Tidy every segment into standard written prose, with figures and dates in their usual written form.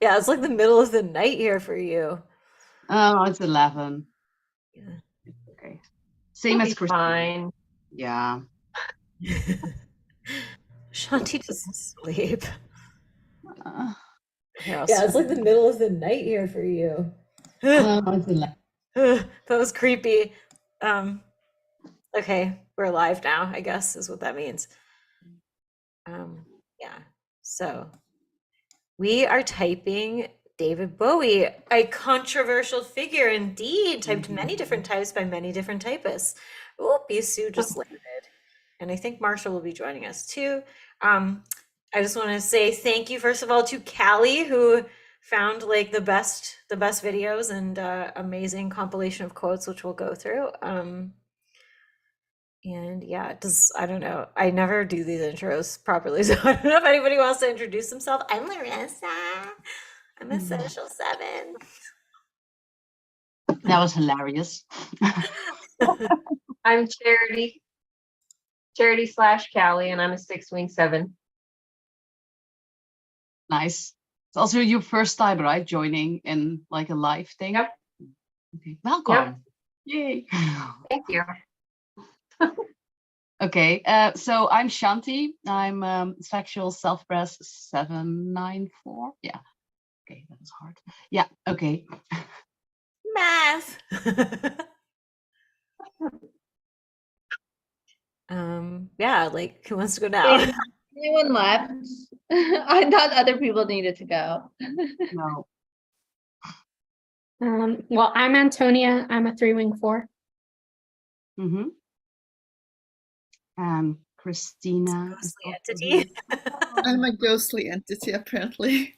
Yeah, it's like the middle of the night here for you. Oh, it's 11. Yeah. Okay. It'll Same as be Christine. fine. Yeah. Shanti doesn't sleep. Uh, Here, yeah, it's like like the middle of the night here for you. it's 11. That was creepy. Okay, we're live now, I guess is what that means. Yeah. So we are typing David Bowie, a controversial figure indeed, typed many different types by many different typists. Oh, Bisu just landed. And I think Marsha will be joining us too. I just want to say thank you, first of all, to Callie, who found like the best videos and amazing compilation of quotes, which we'll go through. And yeah, I don't know. I never do these intros properly, so I don't know if anybody wants to introduce themselves. I'm Larissa. I'm a social 7. That was hilarious. I'm Charity/Callie, and I'm a 6-wing 7. Nice. It's also your first time, right? Joining in like a live thing. Yep. Okay. Welcome. Yay. Thank you. Okay. So I'm Shanti. I'm sexual self-press 794. Yeah. Okay, that was hard. Yeah. Okay. Math. Yeah, like who wants to go now? Anyone left? I thought other people needed to go. No. Well, I'm Antonia. I'm a 3-wing 4. Mm-hmm. Christina. Ghostly entity. I'm a ghostly entity, apparently.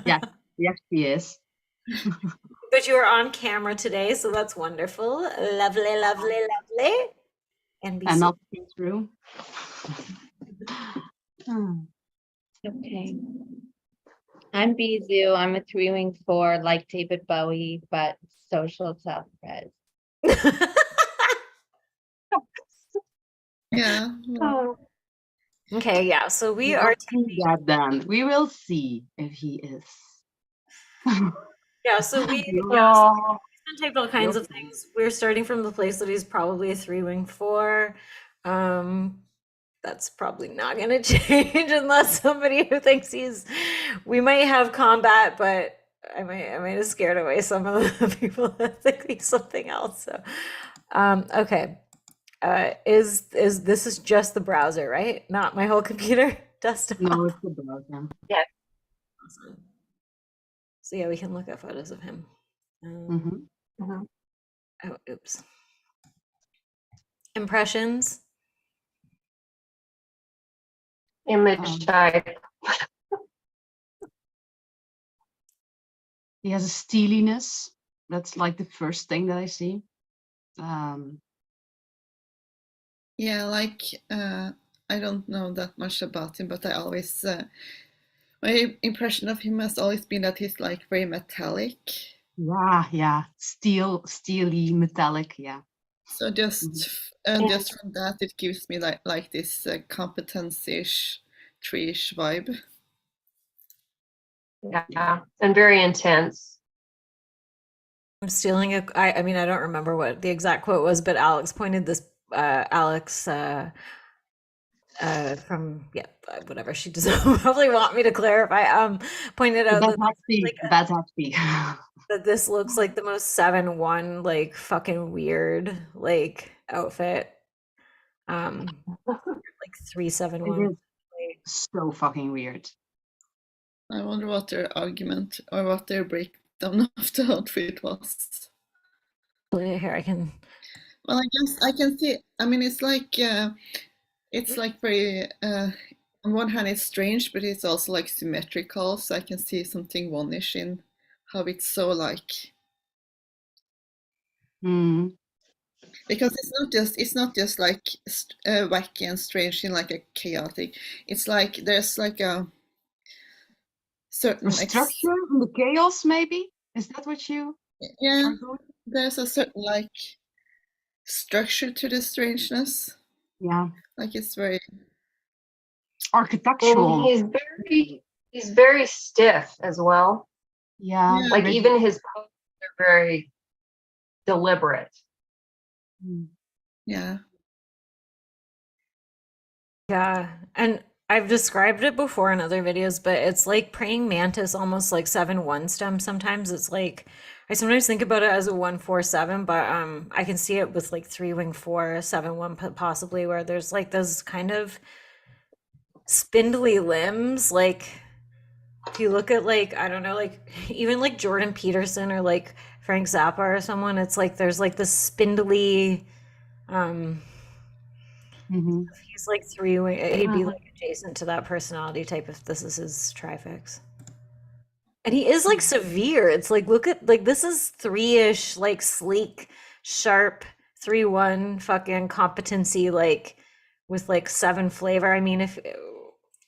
Yeah, yes, she is. But you are on camera today, so that's wonderful. Lovely, lovely, lovely. And be not see through. Okay. I'm Bizu. I'm a 3-wing 4, like David Bowie, but social self-pres. Yeah. Oh, Okay, yeah. So we We are will see that then. We will see if he is. yeah, so we oh, typed all kinds of things. We're starting from the place that he's probably a 3-wing 4. That's probably not going to change unless somebody who thinks we might have combat, but I might have scared away some of the people that think he's something else. So, okay. This is just the browser, right? Not my whole computer desktop. No, it's the browser. yes. Awesome. So yeah, we can look at photos of him. Mhm. Oh, oops. Impressions. Image type. He has a steeliness. That's like the first thing that I see. Yeah, like I don't know that much about him, but I always my impression of him has always been that he's like very metallic. Yeah. Steely, metallic. Yeah. So just from that, it gives me like this competence-ish, tree-ish vibe. Yeah, and very intense. I'm stealing I mean, I don't remember what the exact quote was, but Alex pointed this Alex from whatever she does probably want me to clarify pointed out That's happy. that this looks like the most 7-1 like fucking weird like outfit like 3-7-1 so fucking weird. I wonder what their argument or what their breakdown of the outfit was. Here I can. Well, I guess I can see. I mean, it's like very. On one hand, it's strange, but it's also like symmetrical. So I can see something one-ish in how it's so like. Because it's not just like wacky and strange in like a chaotic. It's like there's like a certain structure in the chaos. Maybe is that what you? Yeah, there's a certain like structure to the strangeness. Yeah, like it's very architectural. And He's very stiff as well. Yeah. Yeah. Like rigid. even his poses are very deliberate. Mm. Yeah. Yeah, and I've described it before in other videos, but it's like praying mantis, almost like 7-1 stem. Sometimes it's like I sometimes think about it as a 1-4-7, but I can see it with like 3-wing-4, 7-1 possibly, where there's like those kind of spindly limbs. Like if you look at like I don't know, like even like Jordan Peterson or like Frank Zappa or someone, it's like there's like this spindly. Mhm. He's like 3-wing. He'd be Uh-huh. like adjacent to that personality type if this is his trifix. And he is like severe. It's like look at like this is 3-ish, like sleek, sharp, 3-1 fucking competency, like with like 7 flavor. I mean, if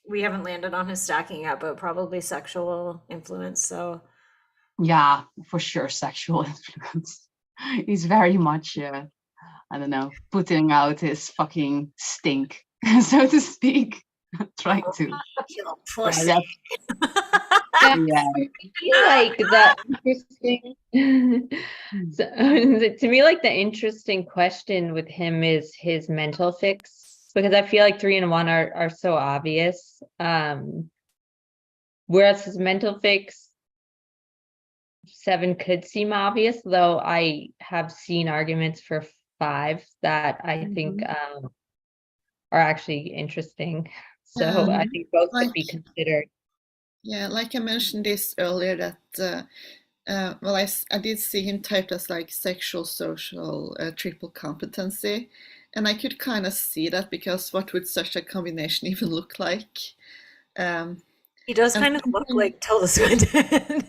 we haven't landed on his stacking yet, but probably sexual influence. So Yeah, for sure, sexual influence. He's very much, I don't know, putting out his fucking stink, so to speak. Trying to. kill Yeah, pussy. yeah. I feel like the interesting so, to me, like the interesting question with him is his mental fix, because I feel like 3 and 1 are so obvious. Whereas his mental fix 7 could seem obvious, though I have seen arguments for 5 that I think are actually interesting. So I think both could be Like, considered. yeah, like I mentioned this earlier that well, I did see him typed as like sexual, social, triple competency, and I could kind of see that because what would such a combination even look like? Um, He does and kind of look something, like Tilda Swinton.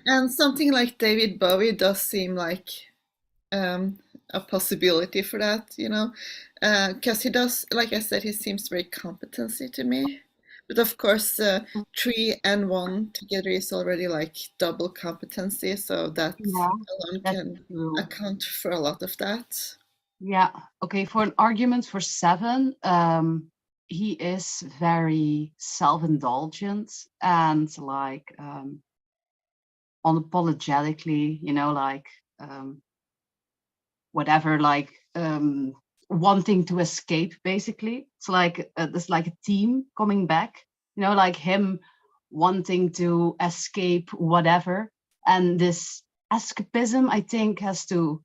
and something like David Bowie does seem like a possibility for that, you know, because he does, like I said, he seems very competency to me. But of course, 3 and 1 together is already like double competency, so that Yeah, alone that's can true. account for a lot of that. Yeah. Okay. For an argument for 7, he is very self-indulgent and like unapologetically, you know, like whatever, like wanting to escape. Basically, it's like there's like a team coming back, you know, like him wanting to escape whatever, and this escapism, I think, has to,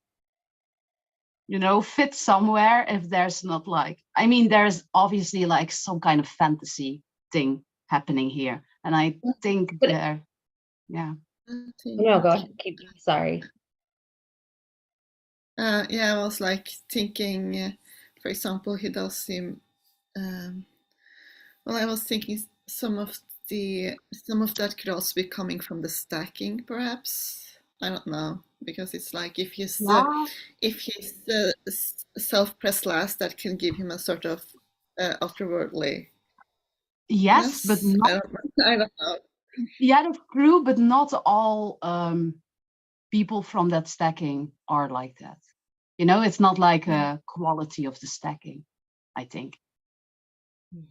you know, fit somewhere. If there's not like, I mean, there's obviously like some kind of fantasy thing happening here, and I think But- there, yeah. No, go ahead. Sorry. Yeah, I was like thinking, for example, he does seem. Well, I was thinking some of that could also be coming from the stacking, perhaps. I don't know, because it's like if he's self-pressed last, that can give him a sort of otherworldly. Yes, but not, I don't know. yeah, that's true, but not all people from that stacking are like that. You know, it's not like a quality of the stacking, I think.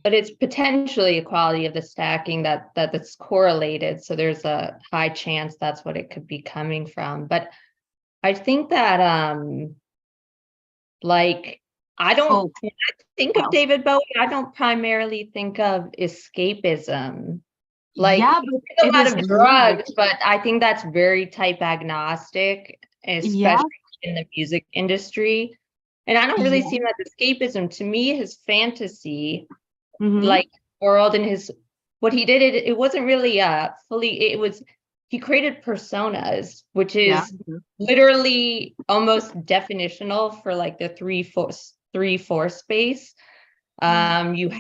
But it's potentially a quality of the stacking that's correlated. So there's a high chance that's what it could be coming from. But I think that like I don't when I think of David Bowie, I don't primarily think of escapism. Like yeah, he but took a it lot is of deliberate. drugs, but I think that's very type agnostic, especially Yeah. in the music industry. And I don't really Yeah. see him as escapism. To me, his fantasy, Mhm. like world and his what he did, it wasn't really fully, it was he created personas, which Yeah. is literally almost definitional for like the 3-4 space. You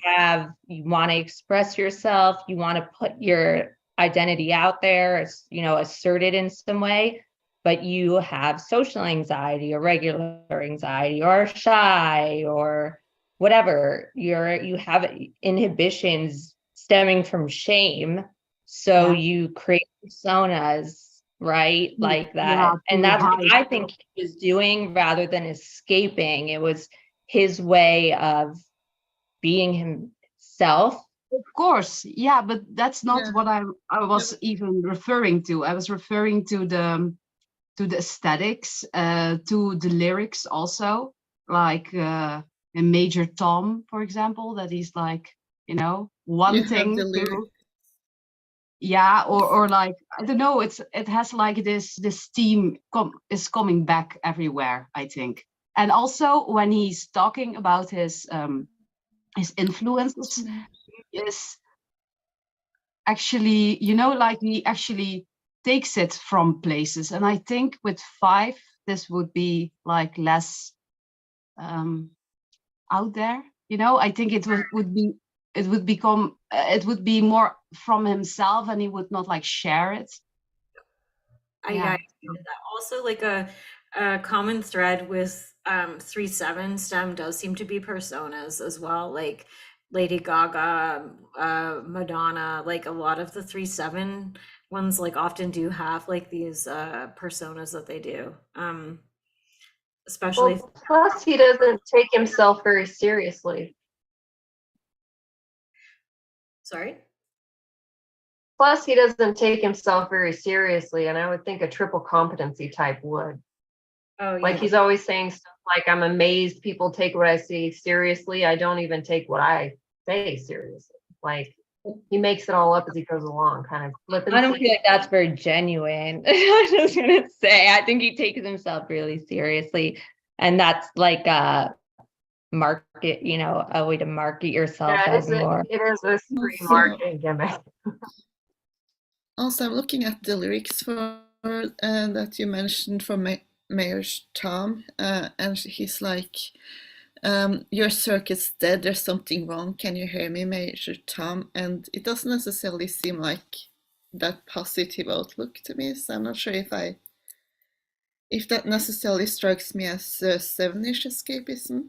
want to express yourself, you want to put your identity out there, as you know, assert it in some way, but you have social anxiety or regular anxiety or shy or whatever. You have inhibitions stemming from shame, so you create personas, right, like that. Yeah, And that's what hide. I think he was doing rather than escaping. It was his way of being himself Of course, yeah, but that's not Yeah. what I was even referring to. I was referring to the aesthetics, to the lyrics also, like in Major Tom, for example, that he's like, You have wanting the lyric. to, yeah, or like I don't know, it has like this theme is coming back everywhere, I think. And also when he's talking about his influences, is actually, like he actually takes it from places. And I think with 5, this would be like less out there. I think it would be more from himself, and he would not like share it. I Yeah. agree with that. Also, like a common thread with 3/7 stem does seem to be personas as well. Like Lady Gaga, Madonna, like a lot of the 3/7 ones like often do have like these personas that they do. Especially Well, plus he doesn't take himself very seriously. sorry. Plus, he doesn't take himself very seriously, and I would think a triple competency type would. Oh Like yeah. he's always saying stuff like, "I'm amazed people take what I say seriously. I don't even take what I say seriously." Like he makes it all up as he goes along, kind of flippancy. I don't feel like that's very genuine. I was just gonna say, I think he takes himself really seriously, and that's like a market, a way to market yourself Yeah, as more. it is a street Also, marketing gimmick. I'm looking at the lyrics for that you mentioned from Mayor Tom, and he's like, your circuit's dead, there's something wrong, can you hear me, Major Tom? And it doesn't necessarily seem like that positive outlook to me, so I'm not sure if that necessarily strikes me as 7-ish escapism.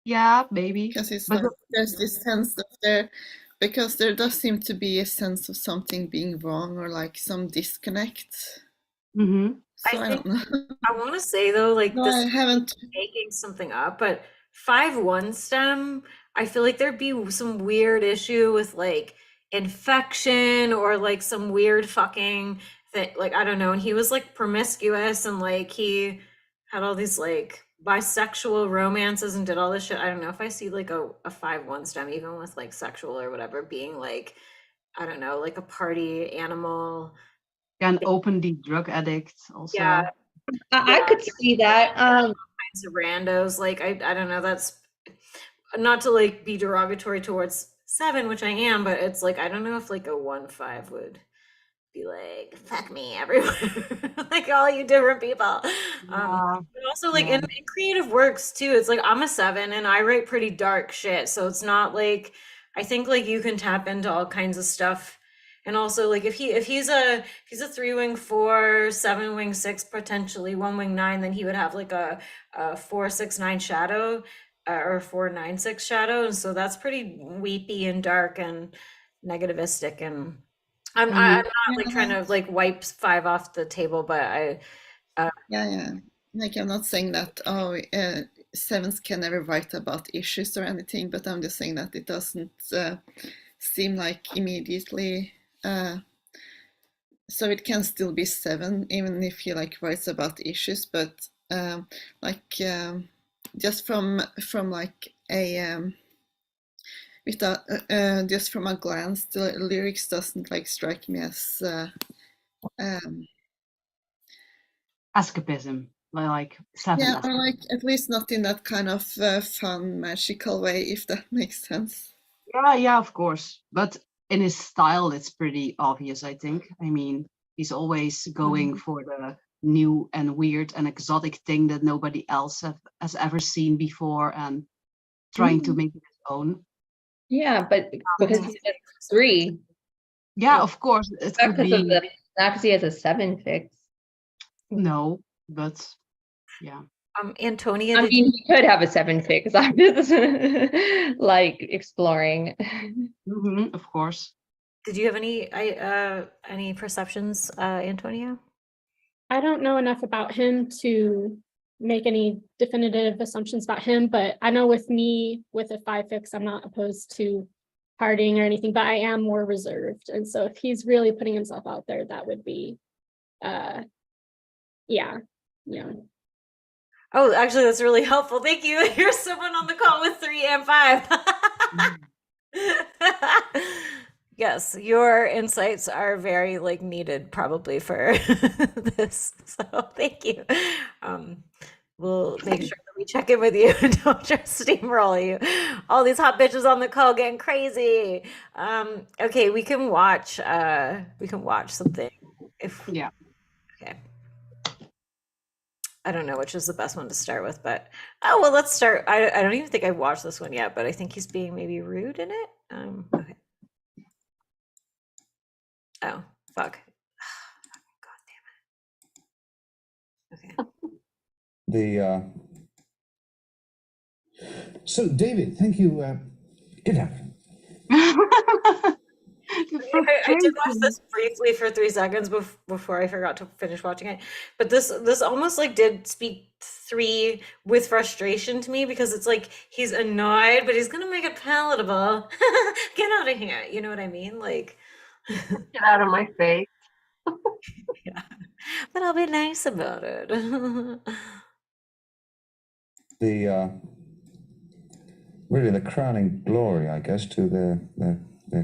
Yeah, maybe. Because it's But like there's this sense that because there does seem to be a sense of something being wrong or like some disconnect. Mhm. So I I think don't know. I want to say though, like No, this I haven't. making something up, but 5/1 stem, I feel like there'd be some weird issue with like infection or like some weird fucking thing. Like, I don't know. And he was like promiscuous and like he had all these like bisexual romances and did all this shit. I don't know if I see like a 5/1 stem, even with like sexual or whatever, being like, I don't know, like a party animal. An openly drug addict also. Yeah. I could see that. Kinds of randos. Like I don't know, that's not to like be derogatory towards 7, which I am, but it's like I don't know if like a 1/5 would be like fuck me everywhere, like all you different people. Yeah. But also like Yeah. in creative works too, it's like I'm a 7 and I write pretty dark shit, so it's not like I think like you can tap into all kinds of stuff. And also like if he's a 3-wing 4, 7-wing 6, potentially 1-wing 9, then he would have like a 4/6/9 shadow, or 4/9/6 shadow, and so that's pretty weepy and dark and negativistic. And I'm not like trying to like wipe 5 off the table, but Yeah. Like I'm not saying that sevens can never write about issues or anything, but I'm just saying that it doesn't seem like immediately. So it can still be 7, even if he like writes about issues, but just from like a without just from a glance, the lyrics doesn't like strike me as Escapism, like 7. yeah, or like at least not in that kind of fun, magical way, if that makes sense. Yeah, of course. But in his style, it's pretty obvious, I think. I mean, he's always going for the new and weird and exotic thing that nobody else has ever seen before, and trying to make it his own. Yeah, but because he's a 3, Yeah, of course, it not could because be. not because he has a 7 fix. No, but yeah. Antonia, I did mean, he could have a 7 fix. I'm just like exploring. Of course. did you have any perceptions, Antonia? I don't know enough about him to make any definitive assumptions about him, but I know with me, with a 5 fix, I'm not opposed to partying or anything, but I am more reserved. And so if he's really putting himself out there, that would be, yeah. Oh, actually, that's really helpful. Thank you. Here's someone on the call with 3 and 5. Yes, your insights are very like needed probably for this. So thank you. We'll make sure that we check in with you and don't just steamroll you. All these hot bitches on the call getting crazy. Okay, we can watch something if Yeah. okay. I don't know which is the best one to start with, but oh well, let's start. I don't even think I've watched this one yet, but I think he's being maybe rude in it. Okay. Oh fuck. God damn it. Okay. So David, thank you. Get up. I did watch this briefly for 3 seconds before I forgot to finish watching it. But this almost like did speak 3 with frustration to me, because it's like he's annoyed, but he's gonna make it palatable. Get out of here. You know what I mean? Like Get out of my face. yeah. But I'll be nice about it. Really the crowning glory, I guess, to their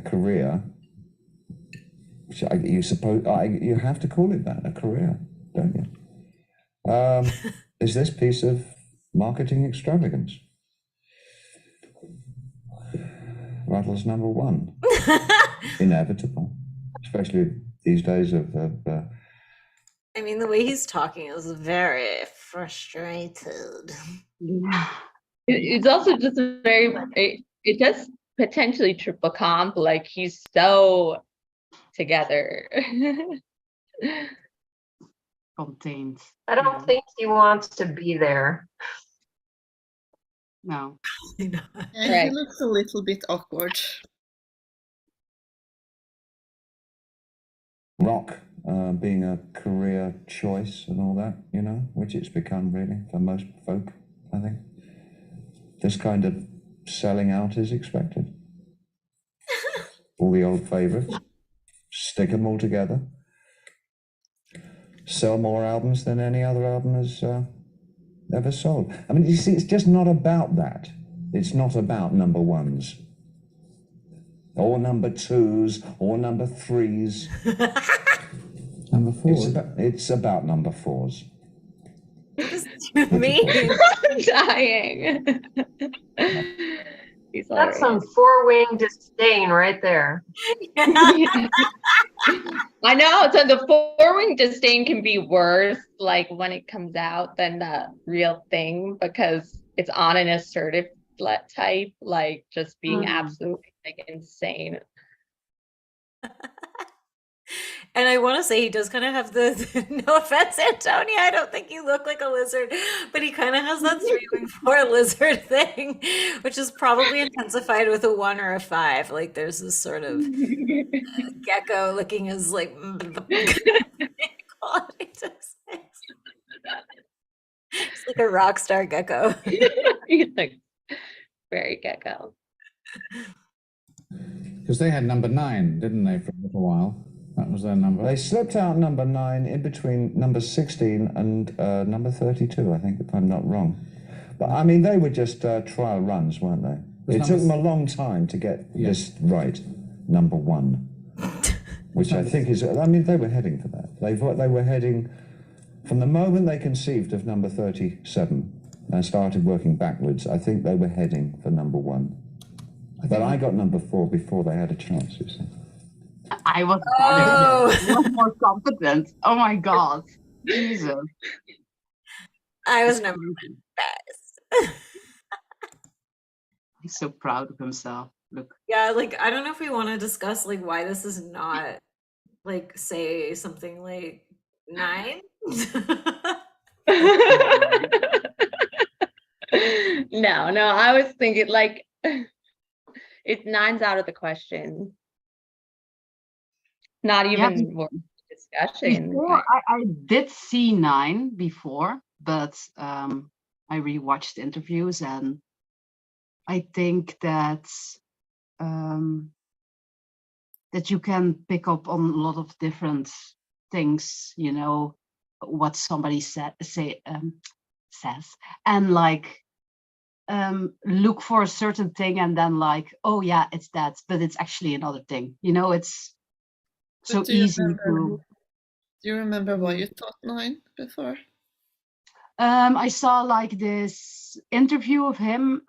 career. Which you suppose you have to call it that, a career, don't you? Is this piece of marketing extravagance? Rattles number 1. Inevitable, especially these days of I mean, the way he's talking is very frustrated. Yeah. It's also just a very, it does potentially triple comp, like he's so together. Contained. I don't think he wants to be there. No. Yeah, Right. he looks a little bit awkward. rock being a career choice and all that, you know, which it's become really for most folk, I think. This kind of selling out is expected. All the old favourites, stick them all together, sell more albums than any other album has ever sold. I mean, you see, it's just not about that. It's not about number 1s or number 2s or number 3s. Number 4. It's about number 4s. What does that mean? I'm dying. He's That's some hilarious. 4-wing disdain right there. I know. So the 4-wing disdain can be worse, like when it comes out, than the real thing, because it's on an assertive type, like just being absolutely like insane. And I want to say he does kind of have the, no offense, Antonia, I don't think you look like a lizard, but he kind of has that 3-wing 4 lizard thing, which is probably intensified with a 1 or a 5. Like there's this sort of gecko looking as like quality to his face. It's like a rock star gecko. He's like very gecko. Because they had number 9, didn't they, for a little while? That was their number. They slipped out number 9 in between number 16 and number 32, I think, if I'm not wrong. But I mean, they were just trial runs, weren't they? It took them a long time to get this right, number 1, which I think is, I mean, they were heading for that. They were heading, from the moment they conceived of number 37 and started working backwards, I think they were heading for number 1. But I got number 4 before they had a chance, you see. I was more confident. Oh my God. Jesus. I was number best. He's so proud of himself. Look. Yeah, like I don't know if we want to discuss like why this is not like say something like 9. No, I was thinking like it's 9's out of the question. Not even more discussion. Before, I did see 9 before, but I rewatched interviews, and I think that that you can pick up on a lot of different things, you know, what somebody says, and like look for a certain thing and then like, oh yeah, it's that, but it's actually another thing, you know. It's so But do you easy to. Do you remember why you thought 9 before? I saw like this interview of him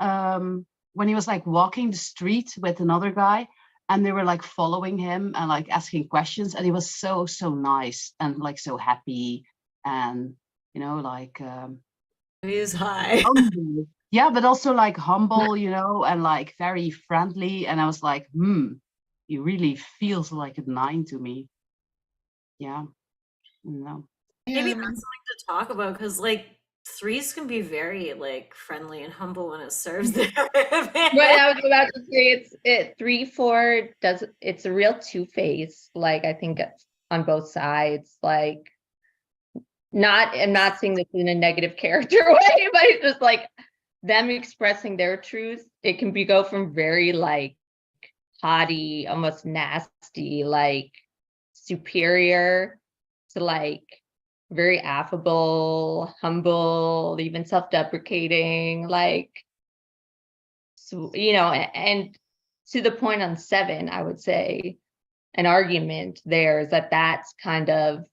when he was like walking the street with another guy, and they were like following him and like asking questions, and he was so nice and like so happy, and you know, like He's high. humble. Yeah, but also like humble, you know, and like very friendly. And I was like, he really feels like a 9 to me. Yeah, no. Maybe Yeah, that's something to talk about, because like 3s can be very like friendly and humble when it serves their What I was about to say, it 3-4 it's a real two-face, like I think on both sides, like I'm not saying this in a negative character way, but it's just like them expressing their truth. It can go from very like haughty, almost nasty, like superior, to like very affable, humble, even self-deprecating, like, so, you know, and to the point on 7, I would say an argument there is that that's kind of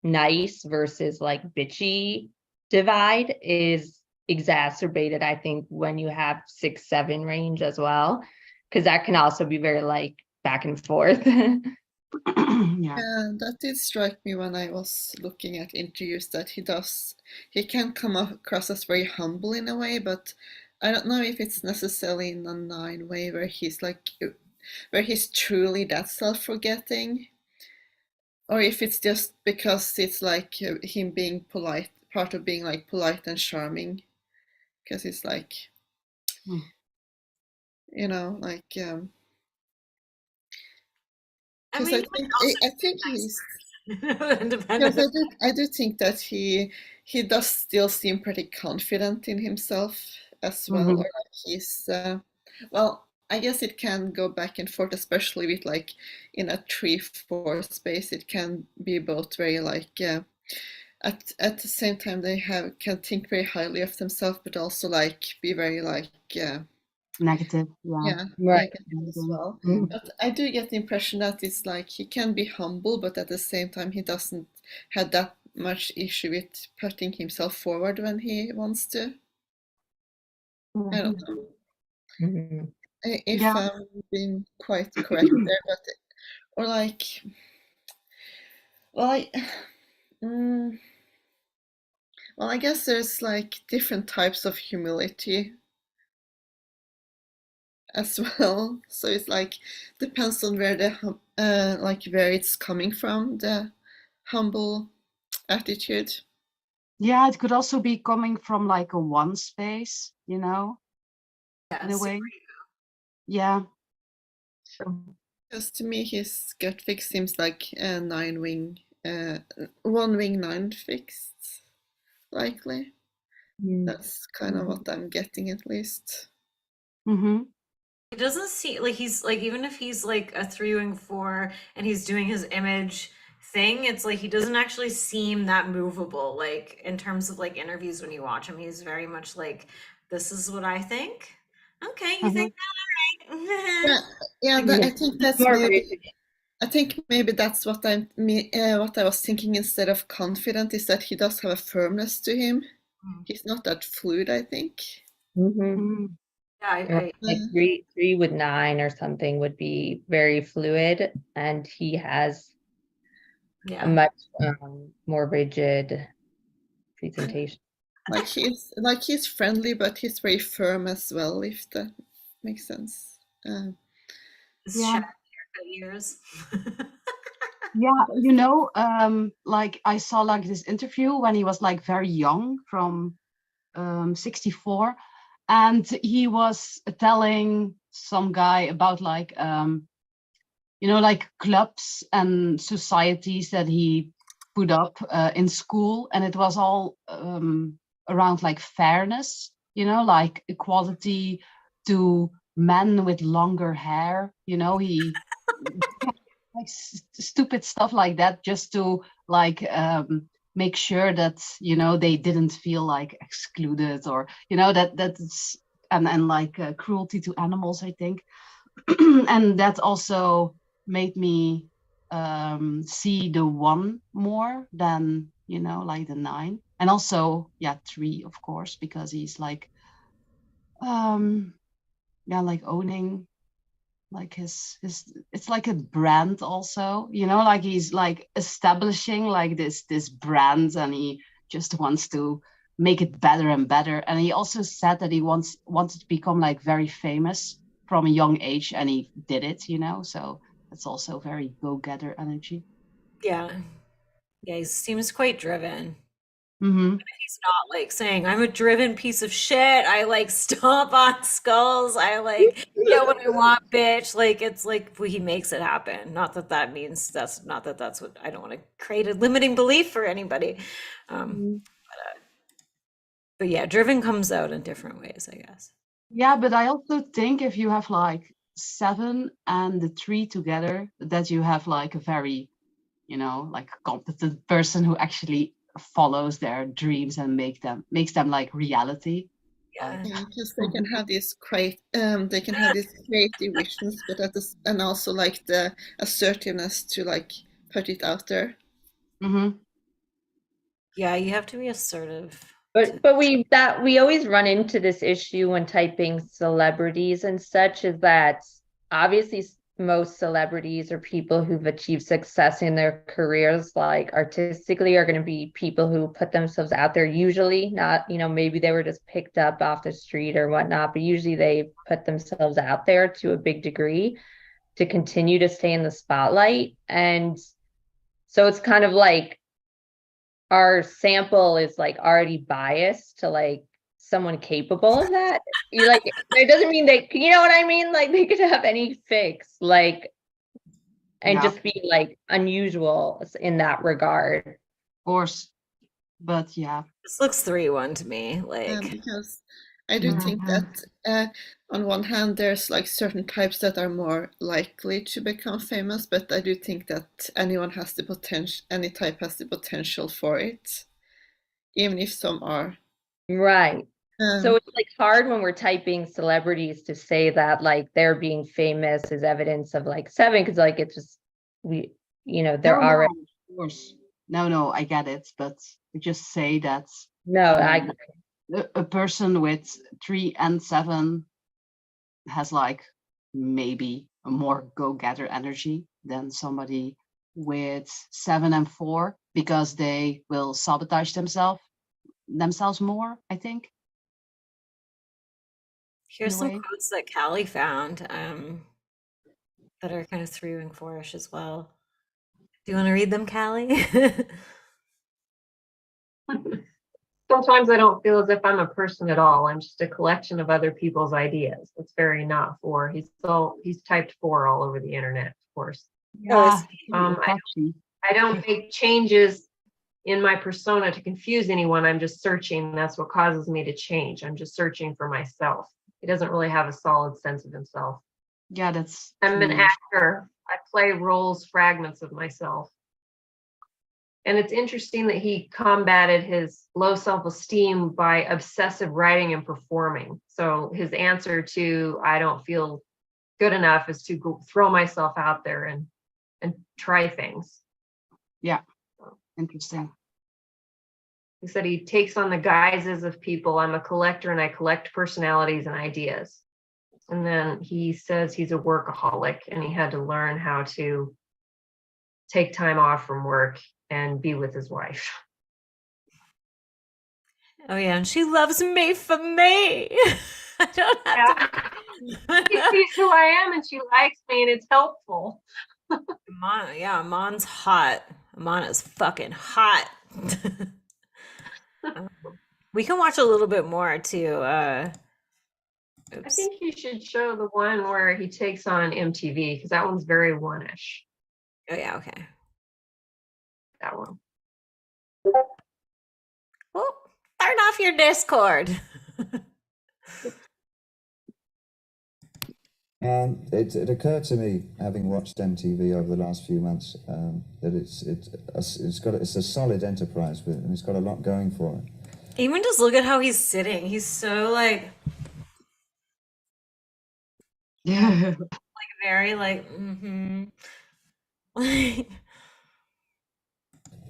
nice versus like bitchy divide is exacerbated, I think, when you have 6-7 range as well, because that can also be very like back and forth. Yeah. that did strike me when I was looking at interviews, that he can come across as very humble in a way, but I don't know if it's necessarily in a 9 way where he's truly that self-forgetting, or if it's just because it's like him being polite, part of being like polite and charming, because it's like, you know, like I because mean, I think he's independent. Yes, I do think that he does still seem pretty confident in himself as well, or like he's well, I guess it can go back and forth, especially with like in a 3-4 space. It can be both very like at the same time they can think very highly of themselves, but also like be very like Negative. yeah, Right. negative as well. Mhm. But I do get the impression that it's like he can be humble, but at the same time he doesn't have that much issue with putting himself forward when he wants to. I don't know Mhm. if Yeah. I'm being quite correct there, but or like, well, mm, well, I guess there's like different types of humility as well. So it's like depends on where like where it's coming from, the humble attitude. Yeah, it could also be coming from like a 1 space, you know, in a Yes. way. Yeah. Because to me, his gut fix seems like a 9 wing, 1 wing 9 fixed, likely. That's kind of what I'm getting at least. Mm-hmm. It doesn't seem like he's like, even if he's like a 3-wing 4 and he's doing his image thing, it's like he doesn't actually seem that movable. Like in terms of like interviews, when you watch him, he's very much like, this is what I think. Okay, you think that? All right. Yeah, I think that's More maybe. basic. I think maybe that's what what I was thinking instead of confident, is that he does have a firmness to him. He's not that fluid, I think. Mhm. Yeah, Or like 3 with 9 or something would be very fluid, and he has a yeah. much more rigid presentation. Like he's friendly, but he's very firm as well, if that makes sense. His Yeah. shag haircut years. Yeah, you know, like I saw like this interview when he was like very young from 64, and he was telling some guy about like you know, like clubs and societies that he put up in school, and it was all around like fairness, you know, like equality to men with longer hair. You know, he like stupid stuff like that, just to like make sure that, you know, they didn't feel like excluded, or, you know, that's and like cruelty to animals, I think. And that also made me see the 1 more than, you know, like the 9. And also, yeah, 3, of course, because he's like yeah, like owning like his it's like a brand also, you know, like he's like establishing like this brand, and he just wants to make it better and better. And he also said that he wanted to become like very famous from a young age, and he did it, you know, so it's also very go-getter energy. Yeah. Yeah, he seems quite driven. Mm-hmm. He's not like saying, I'm a driven piece of shit. I like stomp on skulls. I like get what I want, bitch. Like it's like well, he makes it happen. Not that that means that's not that that's what I don't want to create a limiting belief for anybody. But yeah, driven comes out in different ways, I guess. Yeah, but I also think if you have like 7 and the 3 together, that you have like a very, you know, like competent person who actually follows their dreams and makes them like reality. Yeah. Yeah, because they can have these they can have these creative visions, but and also like the assertiveness to like put it out there. Mm-hmm. Yeah, you have to be assertive. But we always run into this issue when typing celebrities and such, is that obviously most celebrities or people who've achieved success in their careers, like artistically, are going to be people who put themselves out there, usually not, you know, maybe they were just picked up off the street or whatnot, but usually they put themselves out there to a big degree to continue to stay in the spotlight. And so it's kind of like our sample is like already biased to like someone capable of that. You like, it doesn't mean they, you know what I mean? Like they could have any fix, like, and Yeah. just be like unusual in that regard. Of course, but yeah. This looks 3-1 to me. Like Because I do think that on one hand there's like certain types that are more likely to become famous, but I do think that anyone has the potential, any type has the potential for it, even if some are. Right. So it's like hard when we're typing celebrities to say that like they're being famous is evidence of like 7, because like it's just you know, they're already. Of course. No, I get it, but we just say that No, a person with 3 and 7 has like maybe a more go-getter energy than somebody with 7 and 4, because they will sabotage themselves more, I think. here's some way. quotes that Callie found that are kind of 3 and 4-ish as well. Do you want to read them, Callie? Sometimes I don't feel as if I'm a person at all. I'm just a collection of other people's ideas. That's fair enough. Or he's typed 4 all over the internet, of course. Yeah. I don't make changes in my persona to confuse anyone. I'm just searching. That's what causes me to change. I'm just searching for myself. He doesn't really have a solid sense of himself. Yeah, that's. I'm an actor. I play roles, fragments of myself. And it's interesting that he combated his low self-esteem by obsessive writing and performing. So his answer to I don't feel good enough is to go throw myself out there and try things. Yeah, interesting. He said he takes on the guises of people. I'm a collector and I collect personalities and ideas. And then he says he's a workaholic and he had to learn how to take time off from work and be with his wife. Oh yeah, and she loves me for me. I don't have to. She sees who I am and she likes me and it's helpful. Amon's hot. Amon is fucking hot. We can watch a little bit more too. I think you should show the one where he takes on MTV, because that one's very one-ish. Oh yeah, okay. That one. Well, turn off your Discord. It occurred to me, having watched MTV over the last few months, that it's a solid enterprise with, and it's got a lot going for it. Even just look at how he's sitting. He's so like Yeah. very like like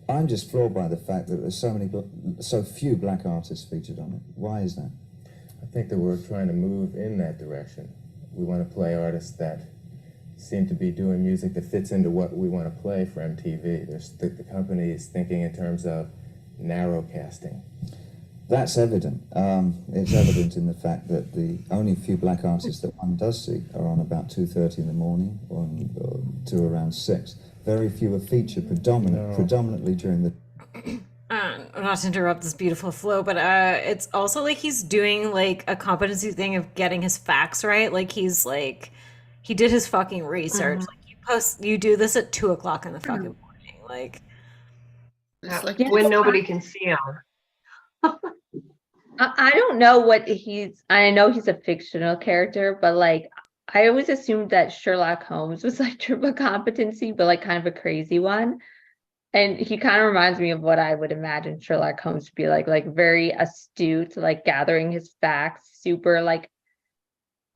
I'm just floored by the fact that there's so few black artists featured on it. Why is that? I think that we're trying to move in that direction. We want to play artists that seem to be doing music that fits into what we want to play for MTV. The company is thinking in terms of narrow casting. That's evident. It's evident in the fact that the only few black artists that one does see are on about 2:30 in the morning or to around 6. Very few are featured predominantly during the... not to interrupt this beautiful flow, but it's also like he's doing like a competency thing of getting his facts right. Like he's like, he did his fucking research. Like you do this at 2 o'clock in the fucking morning. Like, It's like when nobody can see him. I don't know what I know he's a fictional character, but like I always assumed that Sherlock Holmes was like triple competency, but like kind of a crazy one. And he kind of reminds me of what I would imagine Sherlock Holmes to be like very astute, like gathering his facts, super like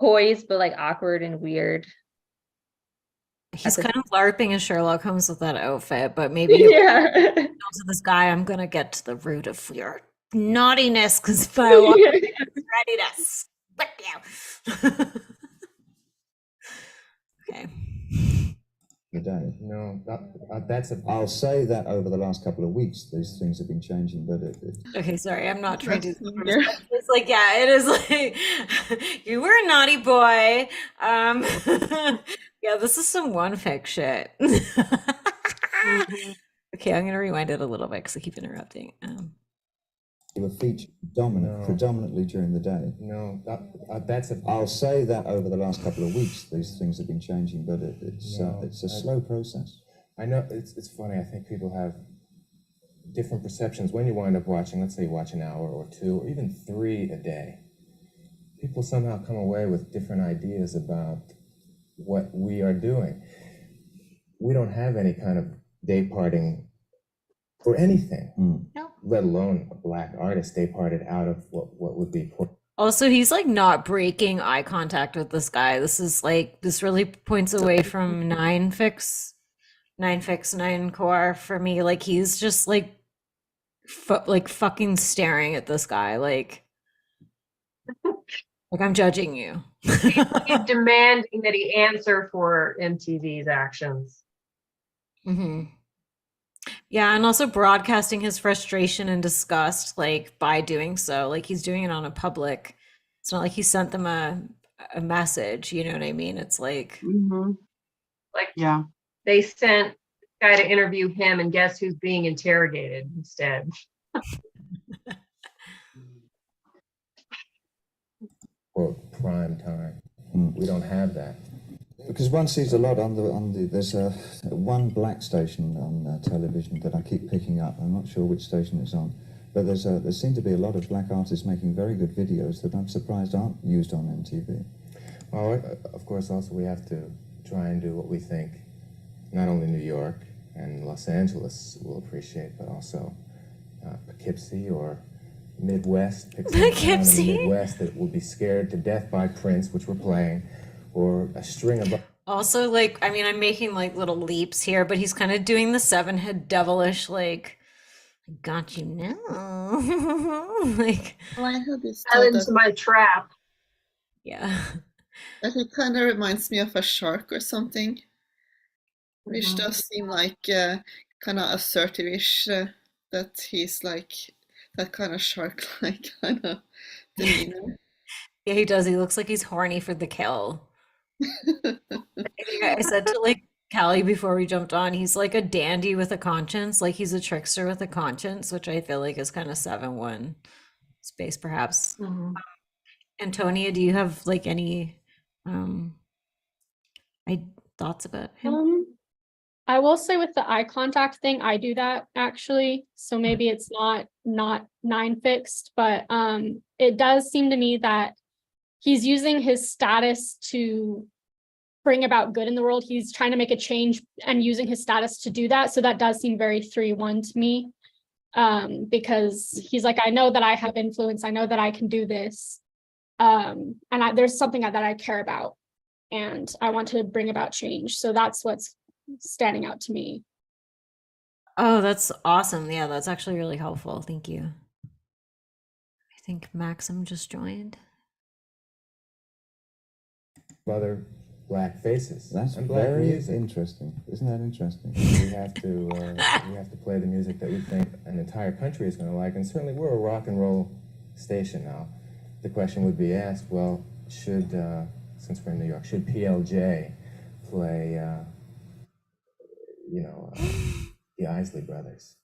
poised, but like awkward and weird. he's kind of LARPing as Sherlock Holmes with that outfit, but maybe Yeah. to this guy, I'm gonna get to the root of your naughtiness because if I want ready to whip you. Okay. the day. No, that's a... I'll say that over the last couple of weeks, these things have been changing, but Okay, sorry, I'm not trying to. That's It's like, yeah, it is like you were a naughty boy. Yeah, this is some one fic shit. Okay, I'm gonna rewind it a little bit because I keep interrupting. they were featured predominantly during the day. No, that's a... I'll say that over the last couple of weeks, these things have been changing, but it's a slow process. I know it's funny. I think people have different perceptions when you wind up watching. Let's say you watch an hour or 2 or even 3 a day. People somehow come away with different ideas about what we are doing. We don't have any kind of day parting for anything, No. let alone a black artist day parted out of what would be. Also, he's like not breaking eye contact with this guy. This is like, this really points away from nine core for me. Like he's just like fucking staring at this guy. Like I'm judging you. He's demanding that he answer for MTV's actions. Yeah, and also broadcasting his frustration and disgust, like by doing so. Like he's doing it on a public. It's not like he sent them a message. You know what I mean? It's like, Like, Yeah. they sent this guy to interview him, and guess who's being interrogated instead? Or prime time. We don't have that. Because one sees a lot on the there's one black station on television that I keep picking up. I'm not sure which station it's on, but there seem to be a lot of black artists making very good videos that I'm surprised aren't used on MTV. Well, of course, also we have to try and do what we think not only New York and Los Angeles will appreciate, but also Poughkeepsie or Midwest. Pick some town in the Poughkeepsie? Midwest that will be scared to death by Prince, which we're playing, or a string of... also like, I mean, I'm making like little leaps here, but he's kind of doing the 7-head devilish, like, I got you now. Like, Well, I heard this Fell thought into my trap. yeah. that he kind of reminds me of a shark or something, which does seem like kind of assertive-ish, that he's like that kind of shark-like kind of demeanor. Yeah, he does. He looks like he's horny for the kill. I think I said to like Callie before we jumped on, he's like a dandy with a conscience. Like he's a trickster with a conscience, which I feel like is kind of 7-1 space, perhaps. Antonia, do you have like any thoughts about him? I will say with the eye contact thing, I do that actually. So maybe it's not 9 fixed, but it does seem to me that he's using his status to bring about good in the world. He's trying to make a change and using his status to do that. So that does seem very 3-1 to me, because he's like, I know that I have influence. I know that I can do this. And there's something that I care about and I want to bring about change. So that's what's standing out to me. Oh, that's awesome. Yeah, that's actually really helpful. Thank you. I think Maxim just joined. Other black faces. That's and black very music. interesting. Isn't that interesting? We have to play the music that we think an entire country is going to like, and certainly we're a rock and roll station now. The question would be asked: well, should since we're in New York, should PLJ play, the Isley Brothers?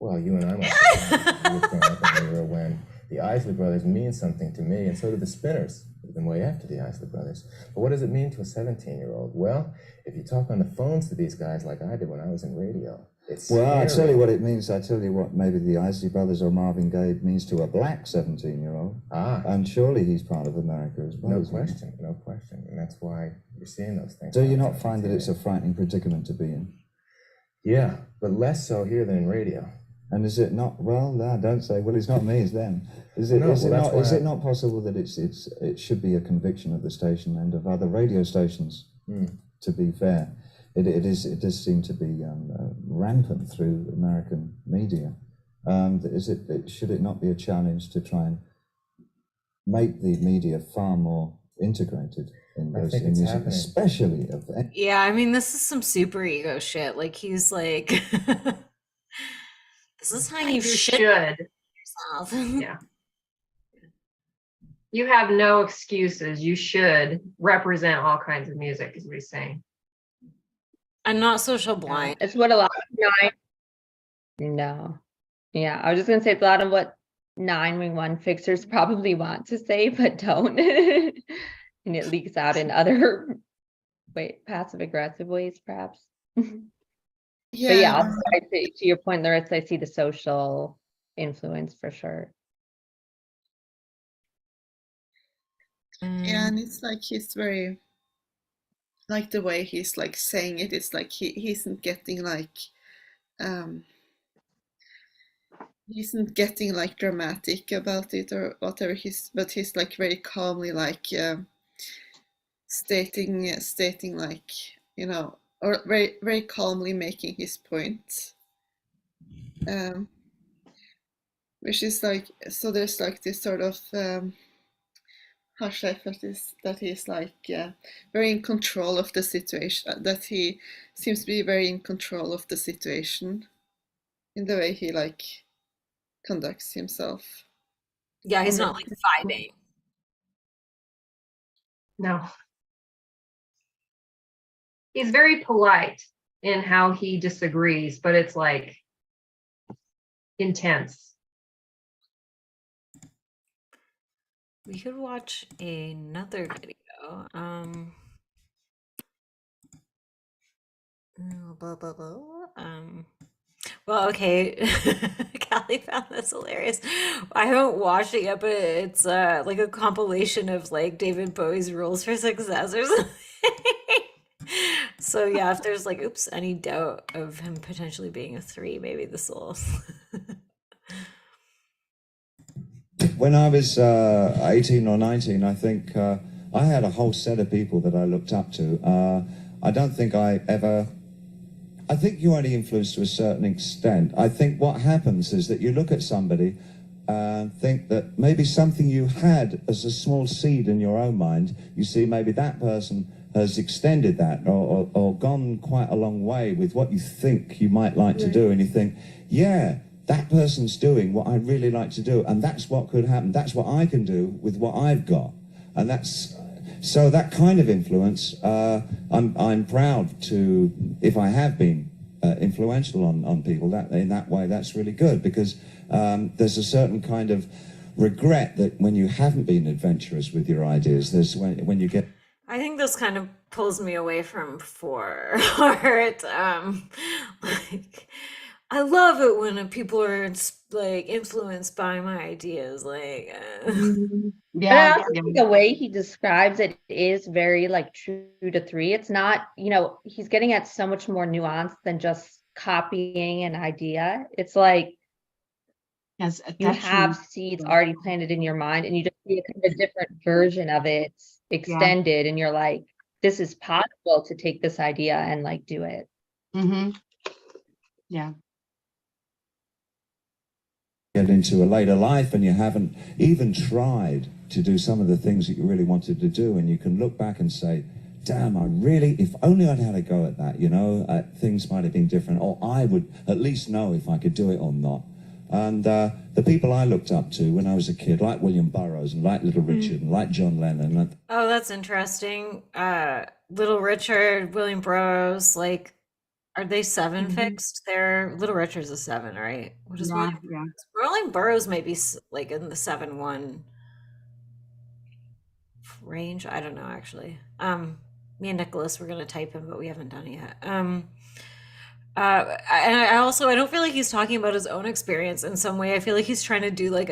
Well, you and I must have grown up in an era when the Isley Brothers mean something to me, and so do the Spinners, even way after the Isley Brothers. But what does it mean to a 17-year-old? Well, if you talk on the phones to these guys like I did when I was in radio, it's Well, scary. I tell you what it means. I tell you what maybe the Isley Brothers or Marvin Gaye means to a black 17-year-old. And surely he's part of America as well. No question, no question. And that's why you're seeing those things. Do you not find that it's a frightening predicament to be in? Yeah, but less so here than in radio. And is it not? Well, no, don't say. Well, it's not me, it's them. Is it? No, Is well, it not possible that it should be a conviction of the station and of other radio stations? To be fair, it does seem to be rampant through American media. Should it not be a challenge to try and make the media far more integrated in those music, especially of? Yeah, I mean, this is some super ego shit. Like he's like, this is how you should yourself. Yeah. You have no excuses. You should represent all kinds of music, is what he's saying. I'm not social blind. It's what a lot of No. Yeah, I was just gonna say it's a lot of what 911 fixers probably want to say, but don't. And it leaks out in other passive aggressive ways, perhaps. Yeah. But yeah, I say, to your point, Larissa, I see the social influence for sure. Yeah, and it's like he's very, like the way he's like saying it, it's like he isn't getting like dramatic about it or whatever. But he's like very calmly like stating like, or very very calmly making his point, which is like, so there's like this sort of hush effect that he's like very in control of the situation, that he seems to be very in control of the situation in the way he like conducts himself. Yeah, he's not like vibing. No. He's very polite in how he disagrees, but it's like intense. We could watch another video. Well, okay. Callie found this hilarious. I haven't watched it yet, but it's like a compilation of like David Bowie's rules for success or something. So yeah, if there's like, any doubt of him potentially being a 3, maybe this will. When I was 18 or 19, I think I had a whole set of people that I looked up to. I don't think I think you're only influenced to a certain extent. I think what happens is that you look at somebody and think that maybe something you had as a small seed in your own mind, you see maybe that person has extended that or gone quite a long way with what you think you might like to do, and you think, yeah, that person's doing what I'd really like to do, and that's what could happen. That's what I can do with what I've got. And that's, so that kind of influence, I'm proud to, if I have been influential on people that in that way, that's really good, because there's a certain kind of regret that when you haven't been adventurous with your ideas, there's when you get. I think this kind of pulls me away from 4, or it like I love it when people are like influenced by my ideas. Like, Mhm. But I Yeah, also yeah, think the way he describes it is very like true to three. It's not, he's getting at so much more nuance than just copying an idea. It's like yes, you have attachment. seeds already planted in your mind and you just see a kind of different version of it Yeah. extended, and you're like, this is possible to take this idea and like do it. Mm-hmm. Yeah. Get into a later life and you haven't even tried to do some of the things that you really wanted to do, and you can look back and say, damn, if only I'd had a go at that, things might have been different, or I would at least know if I could do it or not. And the people I looked up to when I was a kid, like William Burroughs and like Little Richard and like John Lennon. oh, that's interesting. Little Richard, William Burroughs, like, are they 7 Mhm. fixed? They're Little Richard's a 7, right? What is Yeah, yeah. William Burroughs might be like in the 7-1 range. I don't know actually. Me and Nicholas were gonna type him, but we haven't done it yet. And I also I don't feel like he's talking about his own experience in some way. I feel like he's trying to do like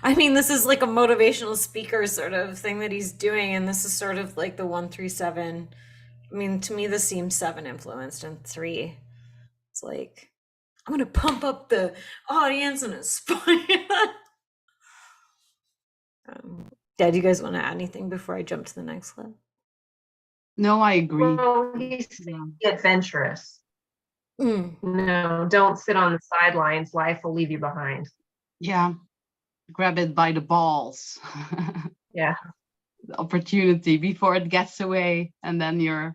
I mean, this is like a motivational speaker sort of thing that he's doing, and this is sort of like the 1-3-7. I mean, to me, this seems 7 influenced, and 3. It's like I'm gonna pump up the audience and inspire. Yeah, do you guys want to add anything before I jump to the next clip? No, I agree. Well, he's adventurous. Mm. No, don't sit on the sidelines. Life will leave you behind. Yeah. Grab it by the balls. Yeah. The opportunity before it gets away, and then you're,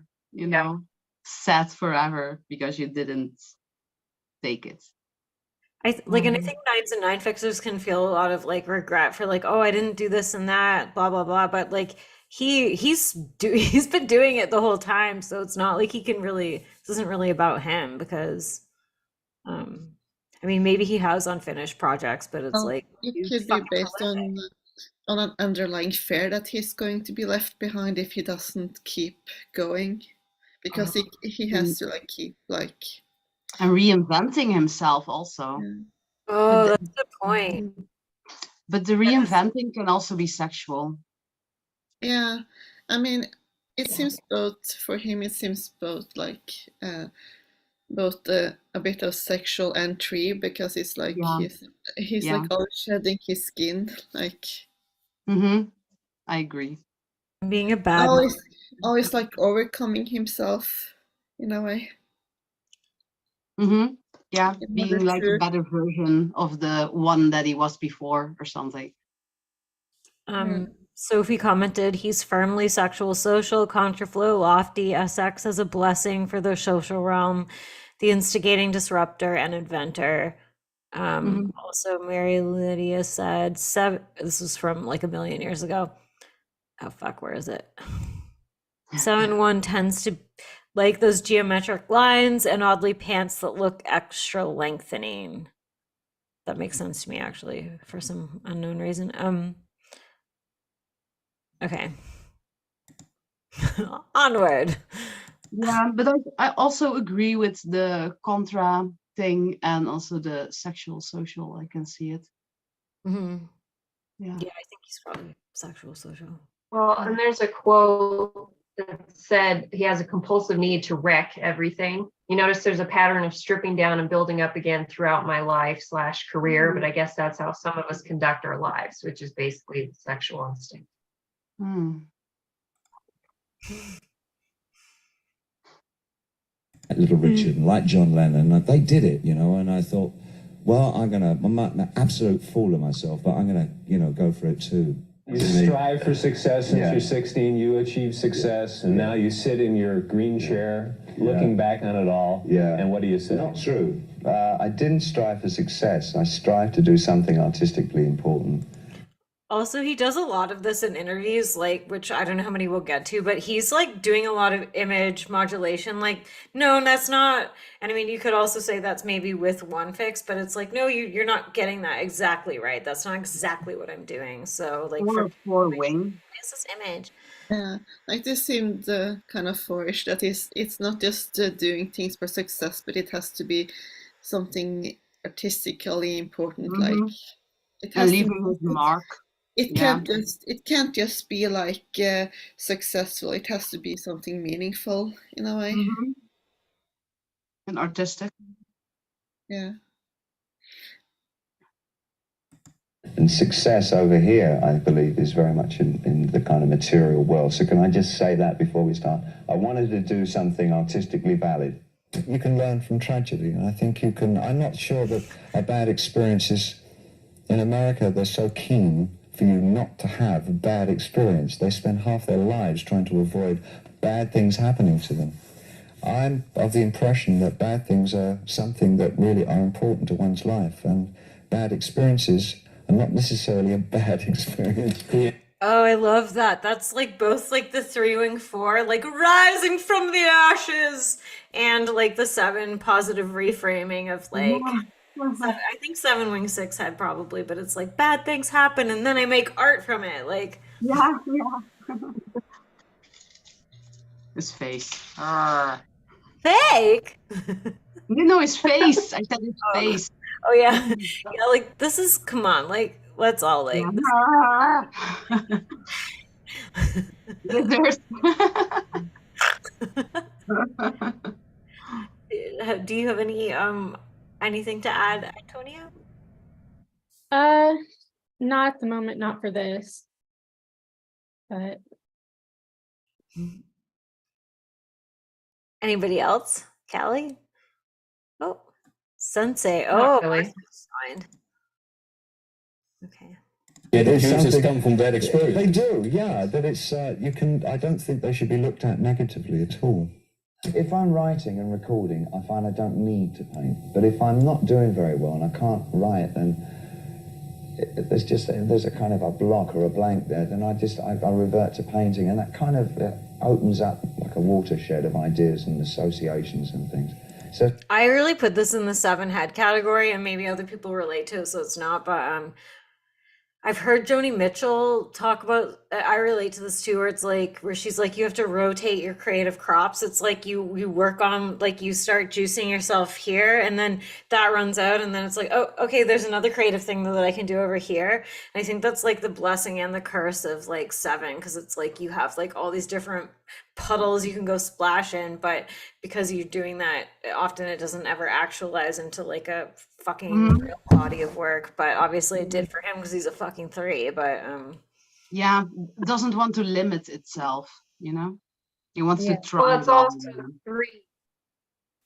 sad forever because you didn't take it. And I think 9s and 9 fixers can feel a lot of like regret for like, oh, I didn't do this and that, blah blah blah. But like he's been doing it the whole time, so it's not like this isn't really about him because, I mean, maybe he has unfinished projects, but it's like it could be based on an underlying fear that he's going to be left behind if he doesn't keep going, because he has to like keep like And reinventing himself also. yeah. oh, that's a good point. But the reinventing can also be sexual. Yeah, I mean, it seems both for him. It seems both like both a bit of sexual entry, because it's like he's like always shedding his skin, like I agree. Being a bad always like overcoming himself in a way. Yeah, In being order like to- a better version of the one that he was before or something. Sophie commented, he's firmly sexual, social, contraflow, lofty, SX as a blessing for the social realm, the instigating disruptor and inventor. Also, Mary Lydia said, this was from like a million years ago. Oh, fuck, where is it? 7-1 tends to like those geometric lines and oddly pants that look extra lengthening. That makes sense to me, actually, for some unknown reason. Okay. Onward. Yeah, but I also agree with the contra thing and also the sexual social. I can see it. Yeah, I think he's probably sexual social. Well, and there's a quote that said he has a compulsive need to wreck everything. You notice there's a pattern of stripping down and building up again throughout my life / career, but I guess that's how some of us conduct our lives, which is basically the sexual instinct. Little Richard and like John Lennon, they did it, and I thought, well, I'm an absolute fool of myself, but I'm gonna, go for it too. You strive for success since you're 16, you achieve success, and now you sit in your green chair looking back on it all. Yeah. And what do you say? Not true. I didn't strive for success. I strived to do something artistically important. Also, he does a lot of this in interviews, like, which I don't know how many we'll get to, but he's like doing a lot of image modulation. Like, no, that's not. And I mean, you could also say that's maybe with 1 fix, but it's like, no, you're not getting that exactly right. That's not exactly what I'm doing. So, like, for wing. This is image. Yeah, like this seemed kind of foolish. That is, it's not just doing things for success, but it has to be something artistically important. Mhm. Like it And has to leaving his mark. it Yeah. can't just be like successful. It has to be something meaningful in a way. Mhm. And artistic. Yeah. And success over here, I believe, is very much in the kind of material world. So can I just say that before we start? I wanted to do something artistically valid. You can learn from tragedy, and I think you can. I'm not sure that a bad experience is... In America, they're so keen for you not to have a bad experience. They spend half their lives trying to avoid bad things happening to them. I'm of the impression that bad things are something that really are important to one's life, and bad experiences are not necessarily a bad experience. Oh, I love that. That's like both like the 3-wing 4, like rising from the ashes, and like the 7 positive reframing of like, I think 7-wing 6 had probably, but it's like bad things happen and then I make art from it. Like, Yeah. His face. fake. You know his face. I said his Oh. face. Oh yeah. Yeah, like this is, come on, like let's all like Scissors. Do you have any anything to add, Antonia? Not at the moment, not for this. But Anybody else? Callie? Oh, Sensei. Not Oh, really. fine. Okay. Excuses come from bad experience. They do, yeah. That it's you can. I don't think they should be looked at negatively at all. If I'm writing and recording, I find I don't need to paint. But if I'm not doing very well and I can't write, and there's a kind of a block or a blank there, then I revert to painting, and that kind of opens up like a watershed of ideas and associations and things. So I really put this in the 7 head category, and maybe other people relate to it, so it's not, but I've heard Joni Mitchell talk about, I relate to this too, where it's like, where she's like, you have to rotate your creative crops. It's like you work on, like you start juicing yourself here, and then that runs out, and then it's like, oh, okay, there's another creative thing that I can do over here. And I think that's like the blessing and the curse of like 7, because it's like you have like all these different puddles you can go splash in, but because you're doing that, often it doesn't ever actualize into like a fucking real body of work. But obviously it did for him because he's a fucking 3. But Yeah, doesn't want to limit itself, you know. He wants to try. Well, it's also 3.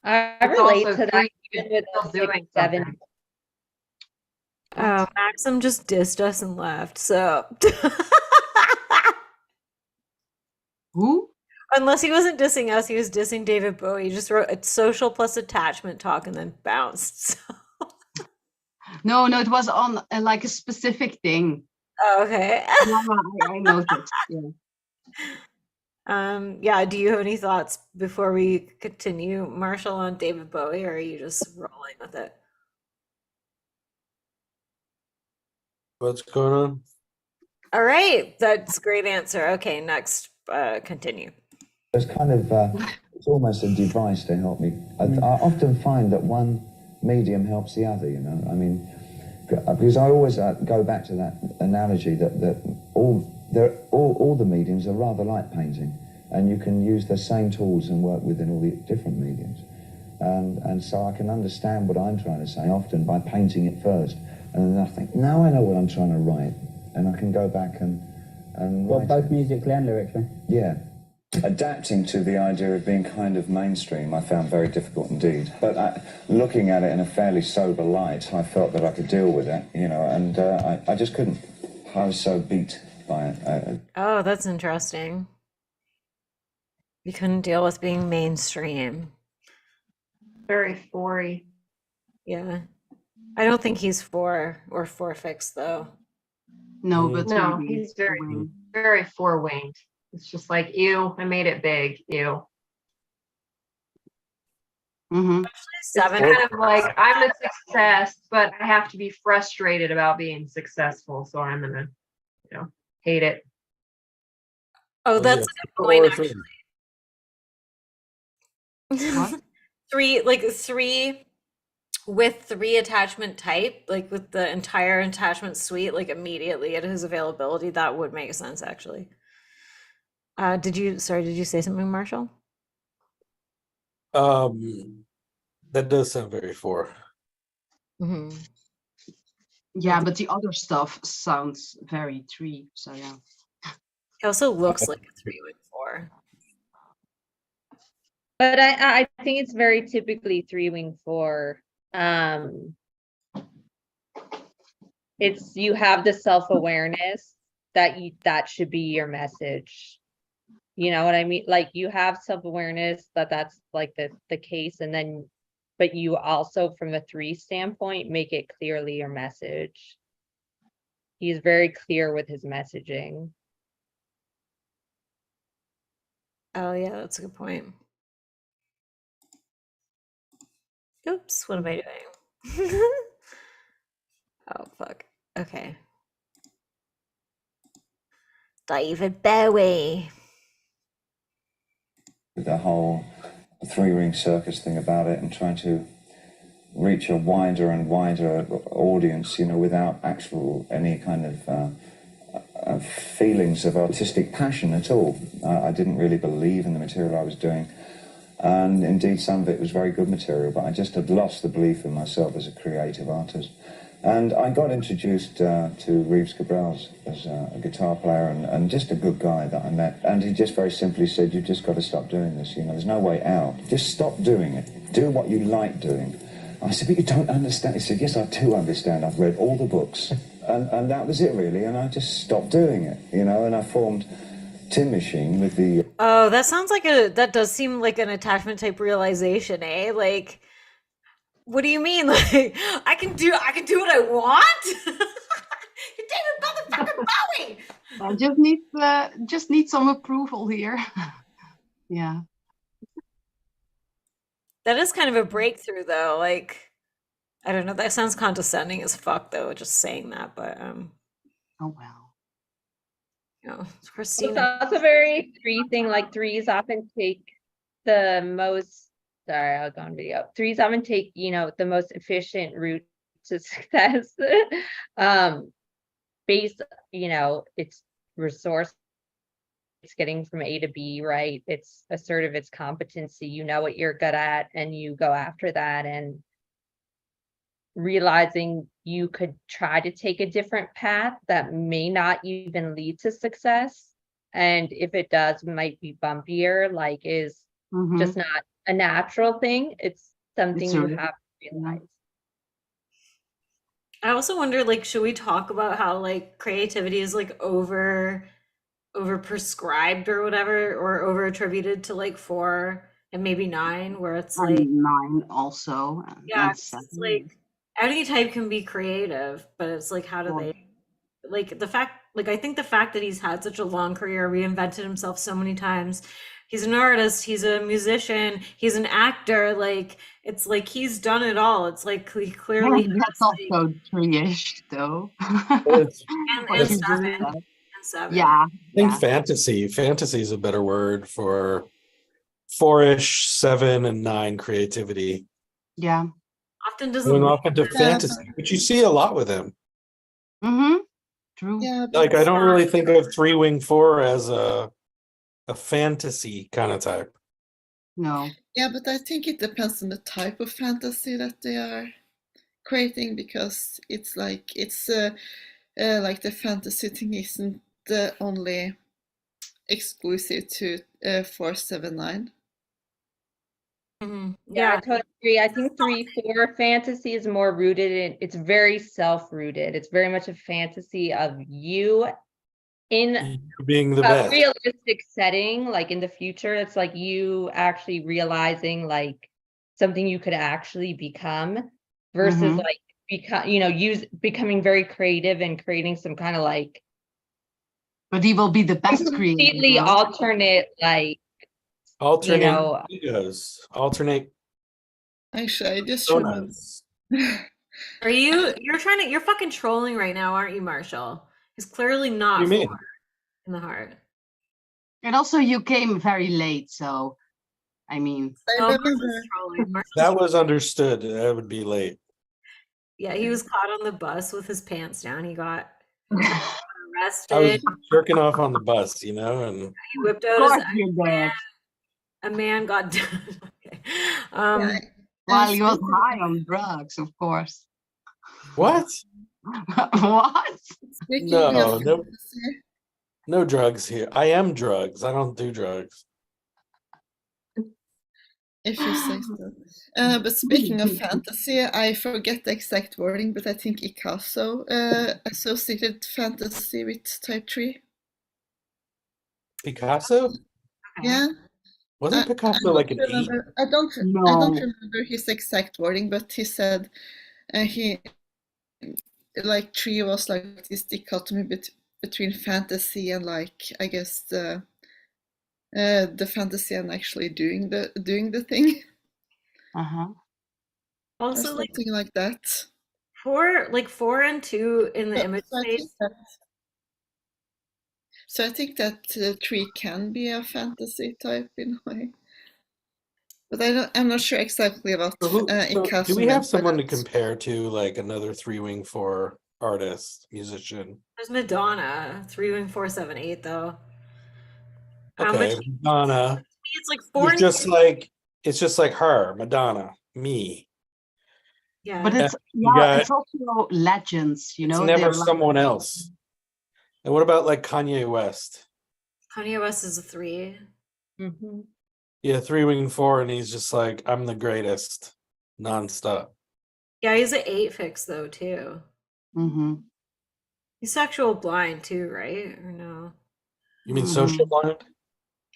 I It's relate also to that 3 even with still the 6, doing 7. something. Maxim just dissed us and left, so Who? unless he wasn't dissing us, he was dissing David Bowie. He just wrote a social plus attachment talk and then bounced. So. No, it was on like a specific thing. Oh, okay. Yeah, I noticed. Yeah. Yeah, do you have any thoughts before we continue, Marshall, on David Bowie, or are you just rolling with it? What's going on? All right, that's a great answer. Okay, next, continue. It's kind of, it's almost a device to help me. I often find that one medium helps the other, you know. I mean, because I always go back to that analogy that all the mediums are rather like painting, and you can use the same tools and work within all the different mediums. And so I can understand what I'm trying to say often by painting it first, and then I think, now I know what I'm trying to write, and I can go back and well, both musically and lyrically. Yeah. Adapting to the idea of being kind of mainstream I found very difficult indeed. But looking at it in a fairly sober light, I felt that I could deal with it, you know, and I just couldn't. I was so beat by it. Oh, that's interesting. You couldn't deal with being mainstream. Very 4-y. Yeah. I don't think he's 4 or 4-fix though. No, but No, maybe he's very 4-winged. It's just like, ew, I made it big, ew. Mm-hmm. It's kind of like, I'm a success, but I have to be frustrated about being successful, so I'm gonna, you know, hate it. Oh, that's a good point, actually. 3, like 3 with 3 attachment type, like with the entire attachment suite, like immediately at his availability, that would make sense actually. Did you say something, Marshall? That does sound very 4. Mm-hmm. Yeah, but the other stuff sounds very 3. So yeah. He also looks like a 3 with 4. But I think it's very typically 3-wing 4. It's you have the self-awareness that should be your message. You know what I mean? Like you have self-awareness that's like the case, and then but you also from the 3 standpoint make it clearly your message. He's very clear with his messaging. Oh yeah, that's a good point. Oops, what am I doing? Oh fuck. Okay. David Bowie. The whole 3-ring circus thing about it, and trying to reach a wider and wider audience, you know, without actual any kind of feelings of artistic passion at all. I didn't really believe in the material I was doing, and indeed some of it was very good material, but I just had lost the belief in myself as a creative artist. And I got introduced to Reeves Cabral as a guitar player and just a good guy that I met. And he just very simply said, you've just got to stop doing this, you know, there's no way out. Just stop doing it. Do what you like doing. I said, but you don't understand. He said, yes, I do understand. I've read all the books. And that was it, really. And I just stopped doing it, you know, and I formed Tin Machine with the... Oh, that sounds like that does seem like an attachment type realization, eh? Like, what do you mean? Like, I can do what I want? You're David motherfucking Bowie! I just need some approval here. Yeah. That is kind of a breakthrough though. Like, I don't know, that sounds condescending as fuck though, just saying that, but oh well. You know, It's Christina. also very 3 thing, like 3s often take the most, sorry, I'll go on video. 3s often take, you know, the most efficient route to success. Based, you know, it's resource, it's getting from A to B, right? It's assertive, it's competency, you know what you're good at, and you go after that, and realizing you could try to take a different path that may not even lead to success. And if it does, might be bumpier, like is just not a natural thing. It's something you have to realize. I also wonder, like, should we talk about how like creativity is like over prescribed or whatever, or over attributed to like 4 and maybe 9, where it's like 9 also. Yeah, it's like any type can be creative, but it's like how do they like the fact, like I think the fact that he's had such a long career, reinvented himself so many times. He's an artist, he's a musician, he's an actor, like it's like he's done it all. It's like he clearly Yeah, that's also 3-ish though. and 7. Yeah. I think fantasy is a better word for 4-ish, 7 and 9 creativity. Yeah. Often doesn't Going off into fantasy, but you see a lot with him. True. Yeah, Like I don't really think of 3-wing 4 as a fantasy kind of type. No. Yeah, but I think it depends on the type of fantasy that they are creating, because it's like like the fantasy thing isn't only exclusive to 479. Yeah, I totally agree. I think 3-4 fantasy is more rooted in, it's very self-rooted. It's very much a fantasy of you in being the a best. realistic setting, like in the future. It's like you actually realizing like something you could actually become versus like becoming very creative and creating some kind of like, but he will be the best completely creator. alternate, like alternate, you know, egos, alternate. Actually, I just donuts. Are you're fucking trolling right now, aren't you, Marshall? He's clearly not What do you mean? in the heart. And also you came very late, so I mean I remember That was understood. That would be late. Yeah, he was caught on the bus with his pants down. He got I arrested. was jerking off on the bus, you know, and He whipped Of out course his you did. a man got okay. Yeah, While he was speaking high on drugs, of course. what? What? speaking No, of no, fantasy, no drugs here. I am drugs. I don't do drugs. if you say so. But speaking of fantasy, I forget the exact wording, but I think Picasso associated fantasy with type 3. Picasso? Yeah. Wasn't I Picasso don't like an 8? remember. I don't No. remember his exact wording, but he said he like 3 was like this dichotomy between fantasy and like I guess the fantasy and actually doing the thing. Uh-huh. Or Also, like something like that. 4 and 2 in the So, image so I think space. that so I think that 3 can be a fantasy type in a way. But I'm not sure exactly about So do we have someone to compare to, like another 3-wing 4 artist, musician? There's Madonna, 3-wing 478 though. How Okay, much? Madonna. It's like 4 and It's just like her, Madonna, me. yeah. But it's you got- it's also legends, you It's know. never they're someone else. And what about like Kanye West? Kanye West is a 3. Mm-hmm. Yeah, 3-wing 4, and he's just like, I'm the greatest, nonstop. Yeah, he's an 8 fix though too. Mm-hmm. He's sexual blind too, right? Or no? You mean social blind?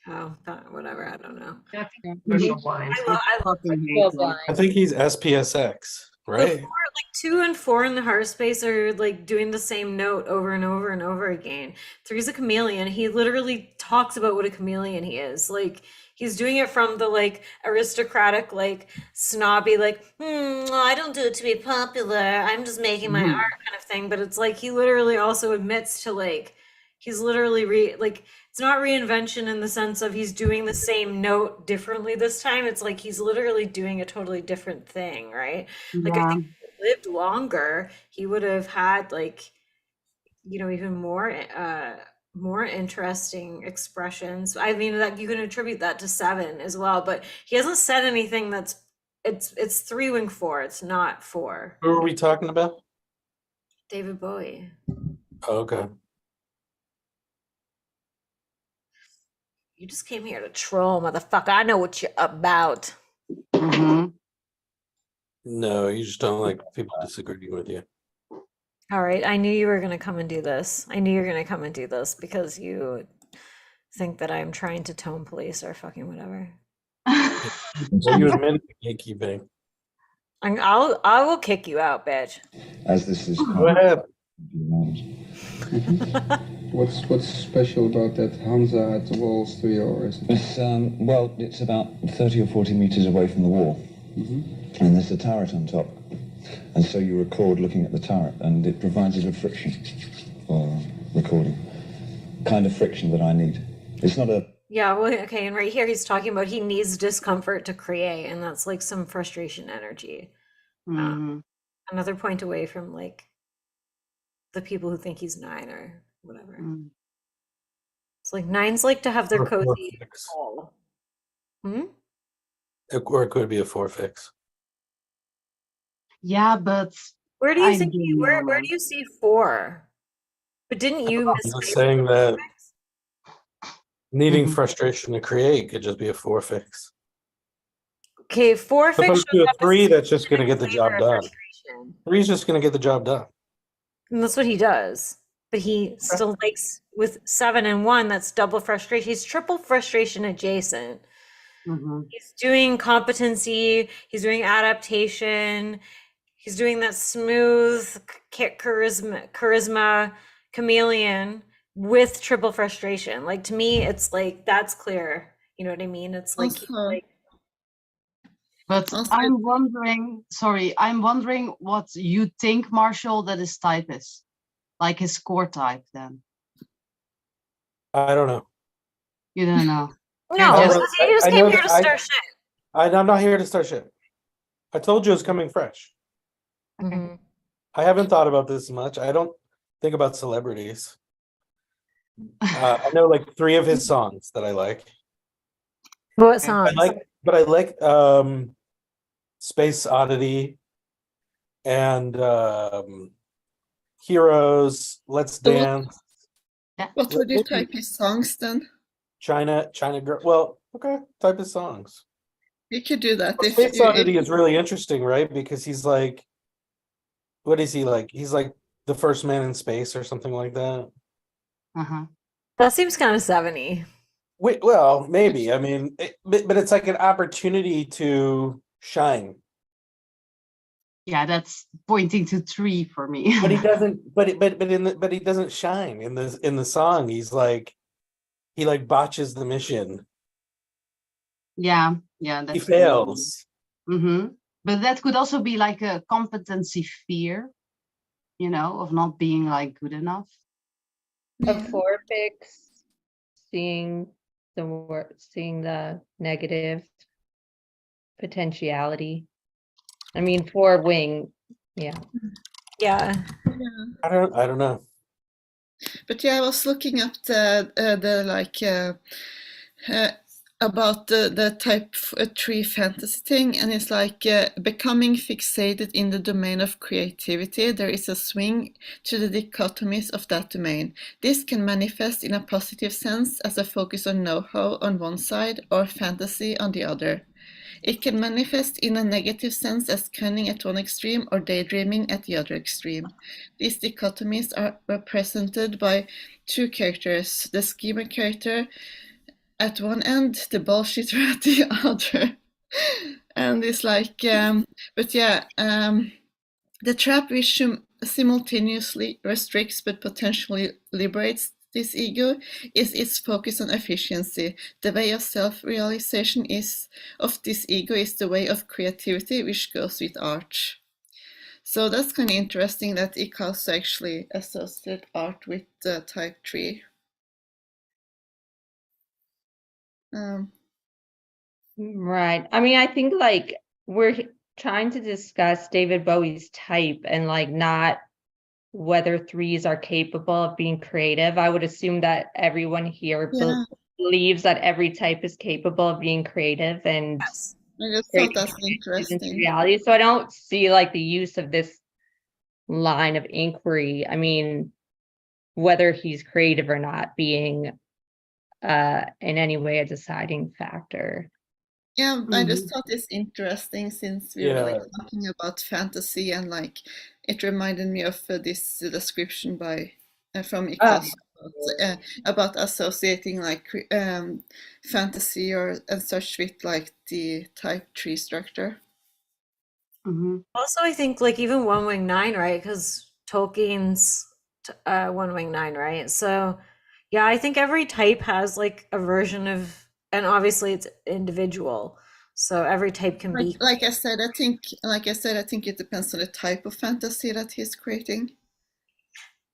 Oh, whatever. I don't know. I think social blind. I love Sexual blind. I think he's SPSX, right? Like 2 and 4 in the heart space are like doing the same note over and over and over again. 3's a chameleon. He literally talks about what a chameleon he is. Like he's doing it from the like aristocratic, like snobby, like, I don't do it to be popular. I'm just making my art kind of thing. But it's like he literally also admits to like he's literally like it's not reinvention in the sense of he's doing the same note differently this time. It's like he's literally doing a totally different thing, right? Like I think if he lived longer, he would have had like, even more interesting expressions. I mean, that you can attribute that to 7 as well, but he hasn't said anything that's it's 3-wing 4. It's not 4. Who are we talking about? David Bowie. Oh, okay. You just came here to troll, motherfucker. I know what you're about. Mm-hmm. No, you just don't like people disagreeing with you. All right, I knew you were going to come and do this. I knew you were going to come and do this because you think that I'm trying to tone police or fucking whatever. So you admit gatekeeping. I will kick you out, bitch. As this is Go ahead. What's special about that Hamza at the walls to yours? It's, well, it's about 30 or 40 meters away from the wall. And there's a turret on top. And so you record looking at the turret, and it provides us with friction for recording. Kind of friction that I need. It's not a... Yeah, well, okay, and right here he's talking about he needs discomfort to create, and that's like some frustration energy. Another point away from like the people who think he's 9 or whatever. It's like 9s like to have their cozy hole. Or it could be a 4 fix. Yeah, but where do you think where do you see 4? But didn't you I'm just saying that needing frustration to create could just be a 4 fix. Okay, 4 fix Opposed to a 3 that's just going to get the job done. 3 is just going to get the job done. And that's what he does. But he still likes with 7 and 1, that's double frustration. He's triple frustration adjacent. He's doing competency, he's doing adaptation, he's doing that smooth charisma chameleon with triple frustration. Like to me, it's like that's clear. You know what I mean? It's like, But I'm wondering what you think, Marshall, that his type is. Like his core type then. I don't know. You don't know. No, he just came here to start shit. I'm not here to start shit. I told you it's coming fresh. Okay. I haven't thought about this much. I don't think about celebrities. I know like 3 of his songs that I like. What songs? I like Space Oddity and Heroes, Let's Dance. What would you type his songs then? China Girl. Well, okay, type his songs. You could do that if Space you. Oddity is really interesting, right? Because he's like, what is he like? He's like the first man in space or something like that. That seems kind of 70. Wait, well, maybe. I mean, but it's like an opportunity to shine. Yeah, that's pointing to 3 for me. But he doesn't. But he doesn't shine in the song. He's like, he like botches the mission. Yeah, that's He fails. But that could also be like a competency fear, you know, of not being like good enough. A 4 fix, seeing the negative potentiality. I mean, 4 wing, yeah. I don't know. But yeah, I was looking up the about the type 3 fantasy thing, and it's like becoming fixated in the domain of creativity. There is a swing to the dichotomies of that domain. This can manifest in a positive sense as a focus on know-how on one side or fantasy on the other. It can manifest in a negative sense as cunning at one extreme or daydreaming at the other extreme. These dichotomies are represented by 2 characters, the schemer character at one end, the bullshitter at the other. And it's like, but yeah, the trap which simultaneously restricts but potentially liberates this ego is its focus on efficiency. The way of self-realization of this ego is the way of creativity, which goes with art. So that's kind of interesting that it also actually associates art with type 3. Right. I mean, I think like we're trying to discuss David Bowie's type and like not whether 3s are capable of being creative. I would assume that everyone here believes that every type is capable of being creative and I just thought that's interesting. Reality. So I don't see like the use of this line of inquiry. I mean, whether he's creative or not being in any way a deciding factor. Yeah, I just thought it's interesting since we were like talking about fantasy, and like it reminded me of this description by from Ikos about associating like fantasy and such with like the type 3 structure. Also, I think like even 1 wing 9, right? Because Tolkien's 1 wing 9, right? So yeah, I think every type has like a version of, and obviously it's individual. So every type can be. Like I said, I think it depends on the type of fantasy that he's creating.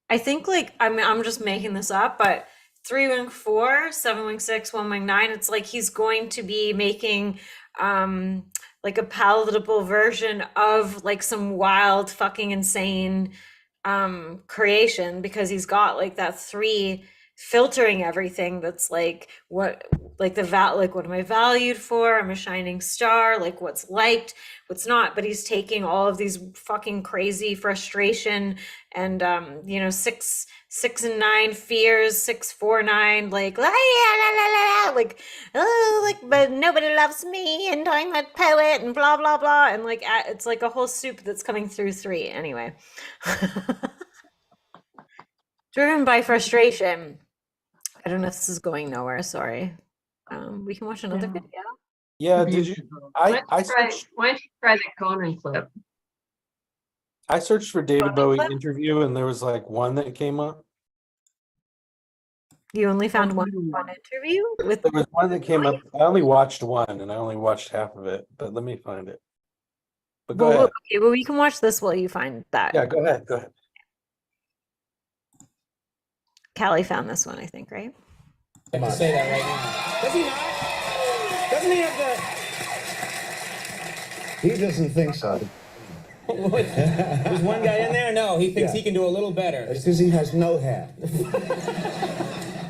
I think like I'm just making this up, but 3 wing 4, 7 wing 6, 1 wing 9, it's like he's going to be making like a palatable version of like some wild fucking insane creation, because he's got like that 3 filtering everything that's like what like what am I valued for? I'm a shining star, like what's liked, what's not. But he's taking all of these fucking crazy frustration and 6 and 9 fears, 6, 4, 9, like la, la, la, la, like oh, like but nobody loves me, and I'm a poet and blah blah blah, and like it's like a whole soup that's coming through 3 anyway. Driven by frustration. I don't know if this is going nowhere, sorry. We can watch another video. Yeah, did you? Why don't you try the Conan clip? I searched for David Bowie interview, and there was like 1 that came up. You only found one interview? There was 1 that came up. I only watched 1, and I only watched half of it. But let me find it. But go ahead. Okay, well, we can watch this while you find that. Yeah, go ahead. Go ahead. Callie found this one, I think, right? I have to say that right now. Does he not? Doesn't he have the... He doesn't think so. There's one guy in there? No, he thinks he can do a little better. It's because he has no hair.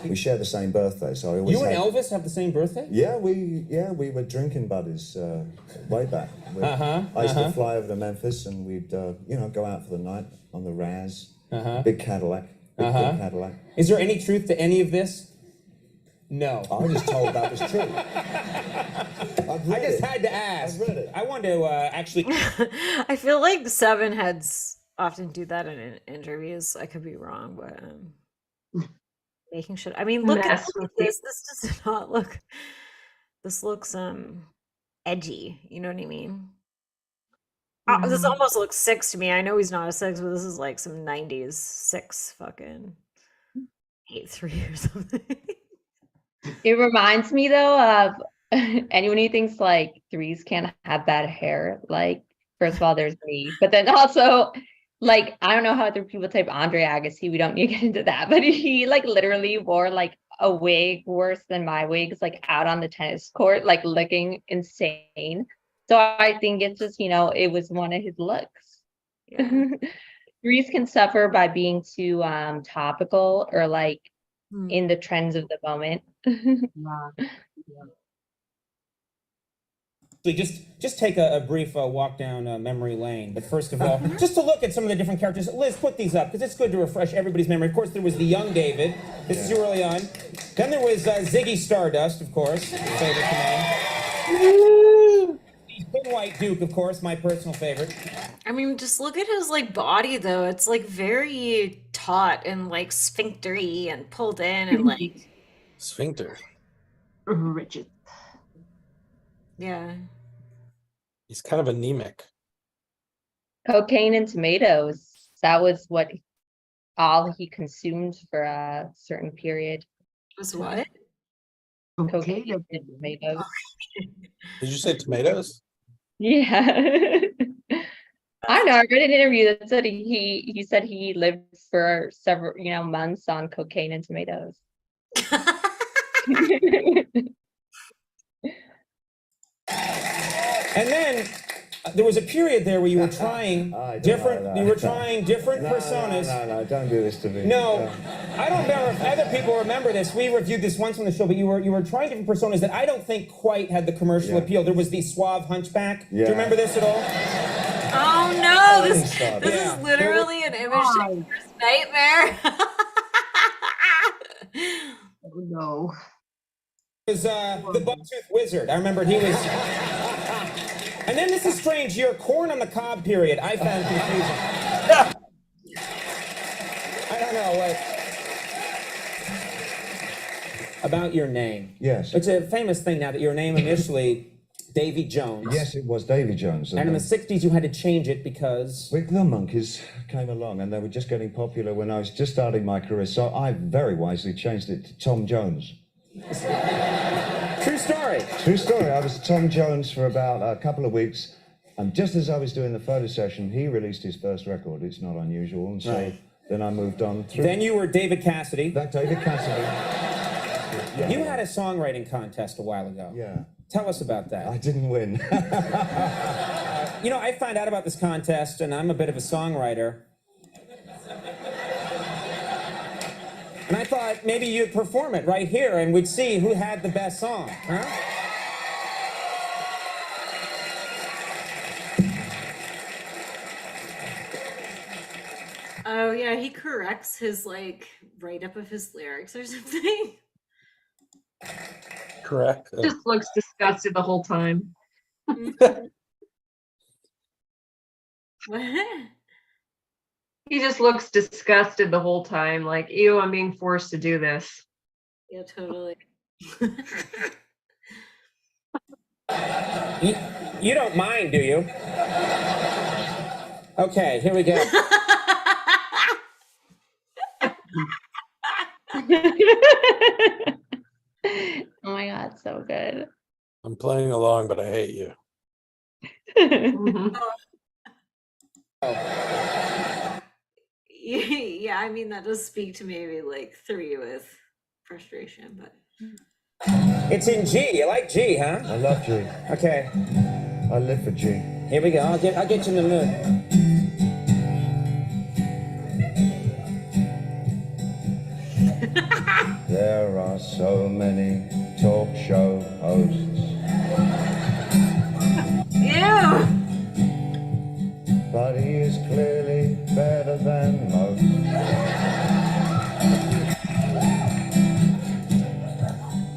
We share the same birthday, so I always You and Elvis have the same birthday? Yeah, we were drinking buddies way back. I used to fly over to Memphis, and we'd go out for the night on the Raz. Big Cadillac. Big Cadillac. Is there any truth to any of this? No. I was told that was true. I just had to ask. I've read it. I wanted to actually. I feel like seven heads often do that in interviews. I could be wrong, but making sure. I mean, look at this. This does not look. This looks edgy. You know what I mean? This almost looks 6 to me. I know he's not a 6, but this is like some 90s 6 fucking 8-3 or something. It reminds me though of anyone who thinks like 3s can't have bad hair. Like, first of all, there's me, but then also, like, I don't know how other people type Andre Agassi. We don't need to get into that, but he like literally wore like a wig worse than my wigs, like out on the tennis court, like looking insane. So I think it's just, it was one of his looks. Yeah. 3s can suffer by being too topical or like in the trends of the moment. Just take a brief walk down memory lane. But first of all, just to look at some of the different characters. Liz, put these up, because it's good to refresh everybody's memory. Of course, there was the young David. This is early on. Then there was Ziggy Stardust, of course, favorite command. Thin White Duke, of course, my personal favorite. I mean, just look at his like body though. It's like very taut and like sphinctery and pulled in and like Sphincter. Rigid. yeah. He's kind of anemic. Cocaine and tomatoes. That was what all he consumed for a certain period. Was what? Cocaine and tomatoes. Did you say tomatoes? Yeah. I know. I read an interview that said he said he lived for several months on cocaine and tomatoes. And then there was a period there where you were trying different. You were trying different personas. No, don't do this to me. No, I don't remember if other people remember this. We reviewed this once on the show, but you were trying different personas that I don't think quite had the commercial appeal. There was the suave hunchback. Do you remember this at all? Oh no! This is literally an image shaker's nightmare. Oh no. It was the Bucktooth Wizard. I remember he was. And then this is strange. Your corn on the cob period I found confusing. I don't know what about your name. Yes. It's a famous thing now that your name initially Davy Jones. Yes, it was Davy Jones. And in the 60s you had to change it because the Monkees came along and they were just getting popular when I was just starting my career. So I very wisely changed it to Tom Jones. True story. True story. I was Tom Jones for about a couple of weeks, and just as I was doing the photo session, he released his first record. It's not unusual, and so then I moved on through. Then you were David Cassidy. That David Cassidy. Yeah. You had a songwriting contest a while ago. Yeah. Tell us about that. I didn't win. I found out about this contest, and I'm a bit of a songwriter. And I thought maybe you'd perform it right here and we'd see who had the best song, huh? Oh yeah, he corrects his like write-up of his lyrics or something. Correct. Just looks disgusted the whole time. What? He just looks disgusted the whole time, like, ew, I'm being forced to do this. Yeah, totally. You don't mind, do you? Okay, here we go. Oh my God, so good. I'm playing along, but I hate you. Yeah, I mean that does speak to maybe like 3 with frustration, but It's in G. You like G, huh? I love G. Okay. I live for G. Here we go. I'll get you in the mood. There are so many talk show hosts, Ew! but he is clearly better than most.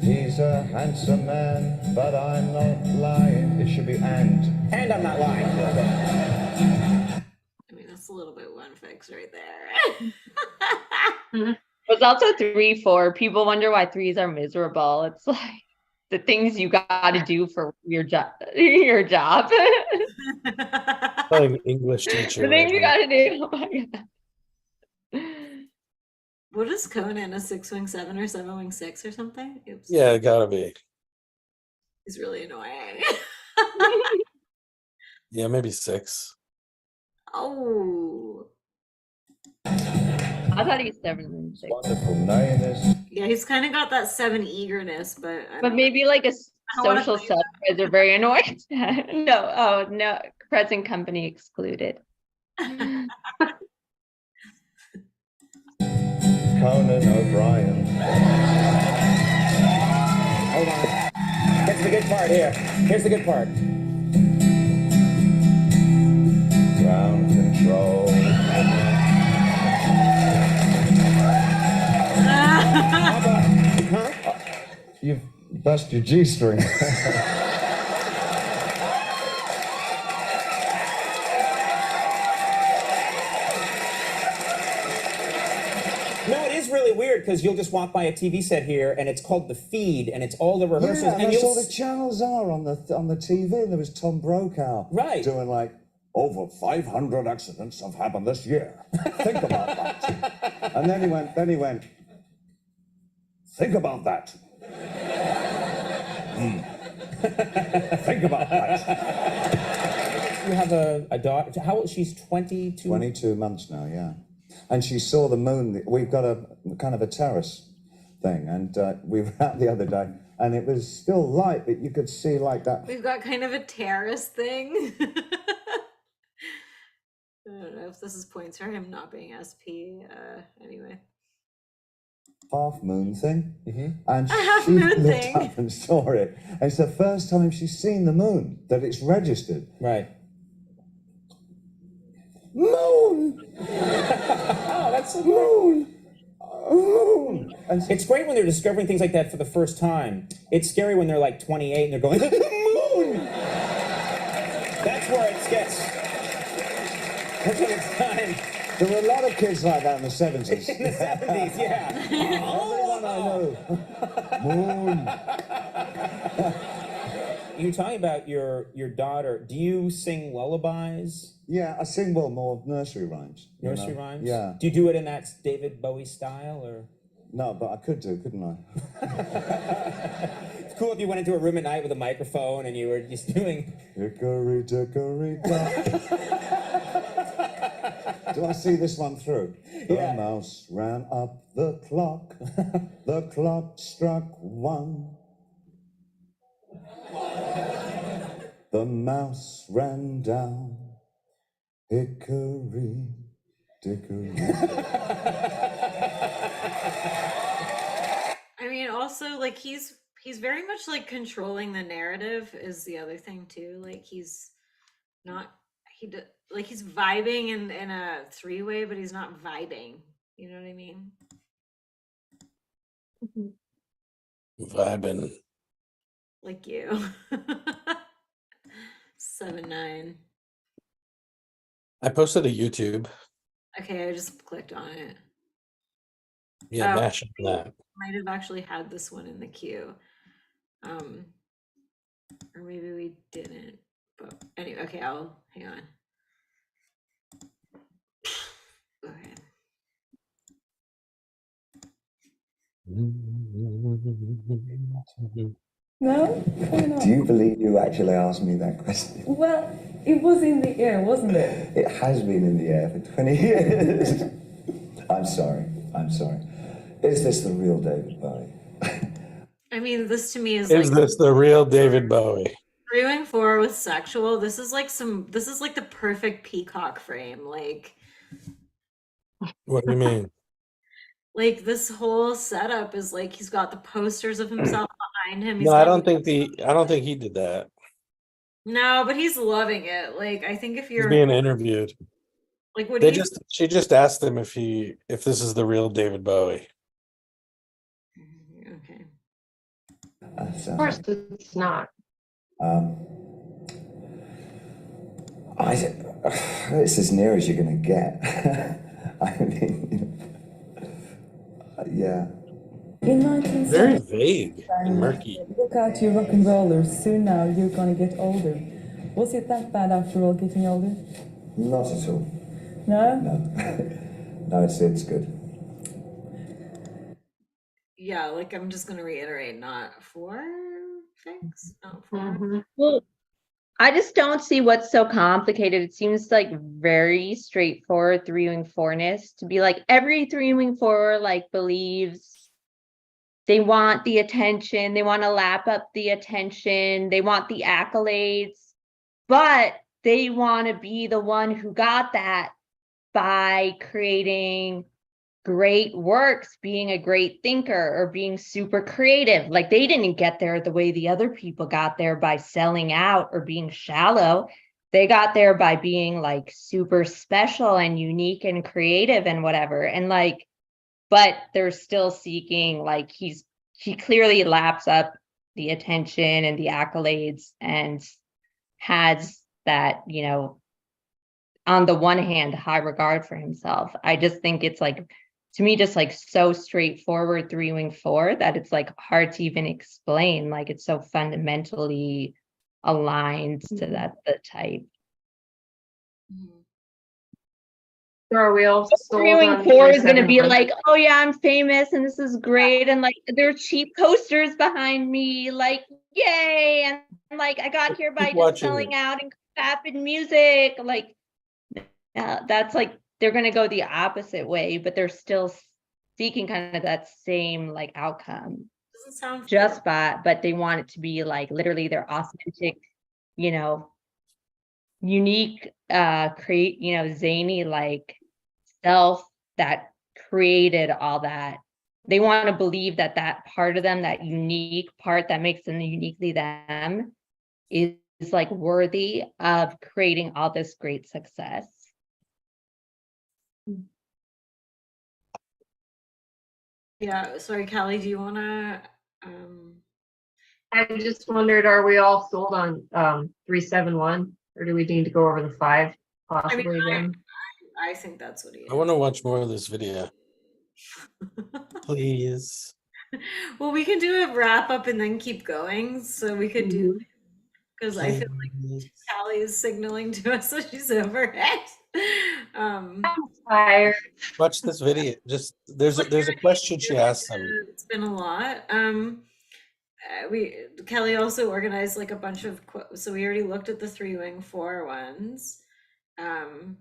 He's a handsome man, but I'm not lying. It should be and. And I'm not lying. I mean, that's a little bit one fix right there. It's also 3-4. People wonder why 3s are miserable. It's like the things you got to do for your job. Your job. Like English teacher. The things you got to do. Oh my God. What is Conan? A 6-wing 7 or 7-wing 6 or something? Oops. Yeah, it gotta be. He's really annoying. Yeah, maybe 6. Oh. I thought he's 7 and 6. Wonderful name is. Yeah, he's kind of got that 7 eagerness, but I But don't maybe like a I wanna social play subs are very annoying. No, oh no, present company excluded. Conan O'Brien. Hold on. Get to the good part here. Here's the good part. Ground control. You've bust your G-string. No, it is really weird because you'll just walk by a TV set here and it's called The Feed and it's all the rehearsals. Yeah, and that's you'll all the channels are on the TV. There was Tom Brokaw doing like, over 500 accidents have happened this year. Think about that. And then he went, think about that. Think about that. You have a daughter. How old? She's 22? 22 months now, yeah. And she saw the moon. We've got a kind of a terrace thing, and we were out the other day, and it was still light, but you could see like that. We've got kind of a terrace thing. I don't know if this is points for him not being SP. Anyway. Half moon thing, and Half she moon looked thing. up and saw it. And it's the first time she's seen the moon that it's registered. Right. Moon. Oh, that's so moon. Moon. And it's great when they're discovering things like that for the first time. It's scary when they're like 28 and they're going, moon. That's where it gets. That's when it's time. There were a lot of kids like that in the 70s. In the 70s, yeah. Everyone I know. Moon. You were talking about your daughter. Do you sing lullabies? Yeah, I sing more nursery rhymes. you Nursery know? rhymes? Yeah. Do you do it in that David Bowie style, or? No, but I could do, couldn't I? It's cool if you went into a room at night with a microphone and you were just doing. Hickory dickory dock. Do I see this one through? Yeah. The mouse ran up the clock. The clock struck 1. The mouse ran down. Hickory dickory. I mean, also like he's very much like controlling the narrative is the other thing too. Like he's not like he's vibing in a 3-way, but he's not vibing. You know what I mean? Vibing. Like you. 7-9. I posted a YouTube. Okay, I just clicked on it. Yeah, Oh, mash we that. might have actually had this one in the queue. Or maybe we didn't. But anyway, okay, I'll hang on. Okay. No? Why not? Do you believe you actually asked me that question? Well, it was in the air, wasn't it? It has been in the air for 20 years. I'm sorry. Is this the real David Bowie? I mean, this to me is Is like this the real David Bowie? 3-wing 4 with sexual, this is like the perfect peacock frame. Like What do you mean? like this whole setup is like he's got the posters of himself behind him. He's No, I got don't think he did that. no, but he's loving it. Like I think if He's you're being interviewed. like what They do you she just asked him if this is the real David Bowie. okay. Of course, it's not. It's as near as you're going to get. I mean, yeah. In Very 1970s, vague and murky. look out, you rock and rollers. Soon now, you're gonna get older. Was it that bad after all, getting older? Not at all. No? No. No, it's good. Yeah, like I'm just gonna reiterate, not 4 things, not 4. Mm-hmm. Well, I just don't see what's so complicated. It seems like very straightforward three-wing fourness to be like every three-wing four like believes they want the attention, they want to lap up the attention, they want the accolades, but they want to be the one who got that by creating great works, being a great thinker or being super creative. Like they didn't get there the way the other people got there by selling out or being shallow. They got there by being like super special and unique and creative and whatever. And like, but they're still seeking, like he clearly laps up the attention and the accolades and has that, you know, on the one hand, high regard for himself. I just think it's like, to me, just like so straightforward three-wing four that it's like hard to even explain. Like it's so fundamentally aligned to that the type. So are we all sold Three-wing on four is going to be 371? like, oh yeah, I'm famous and this is great, and like there are cheap posters behind me, like yay, and like I got here by Keep just watching selling it. out and vapid music. Like that's like they're going to go the opposite way, but they're still seeking kind of that same like outcome. Doesn't sound Just but they want it to be like literally their authentic, you know, unique, create, you know, zany like self that created all that. They want to believe that that part of them, that unique part that makes them uniquely them, is like worthy of creating all this great success. Yeah, sorry, Callie, do you wanna I just wondered, are we all sold on 371, or do we need to go over the 5 possibly again? I think that's what he is. I want to watch more of this video. Please. Well, we can do a wrap up and then keep going. So we could do because I feel like Callie is signaling to us that she's over it. I'm tired. Watch this video. Just there's a question she asked him. It's been a lot. Kelly also organized like a bunch of so we already looked at the 3-wing 4 ones, and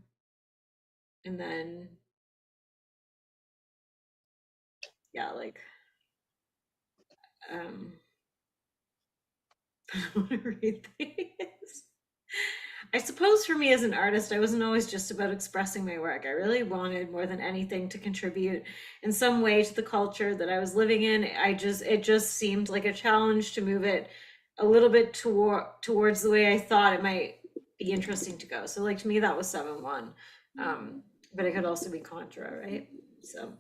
then yeah, like I want to read these. I suppose for me as an artist, I wasn't always just about expressing my work. I really wanted more than anything to contribute in some way to the culture that I was living in. It just seemed like a challenge to move it a little bit towards the way I thought it might be interesting to go. So like to me, that was 7-1. But it could also be contra, right? So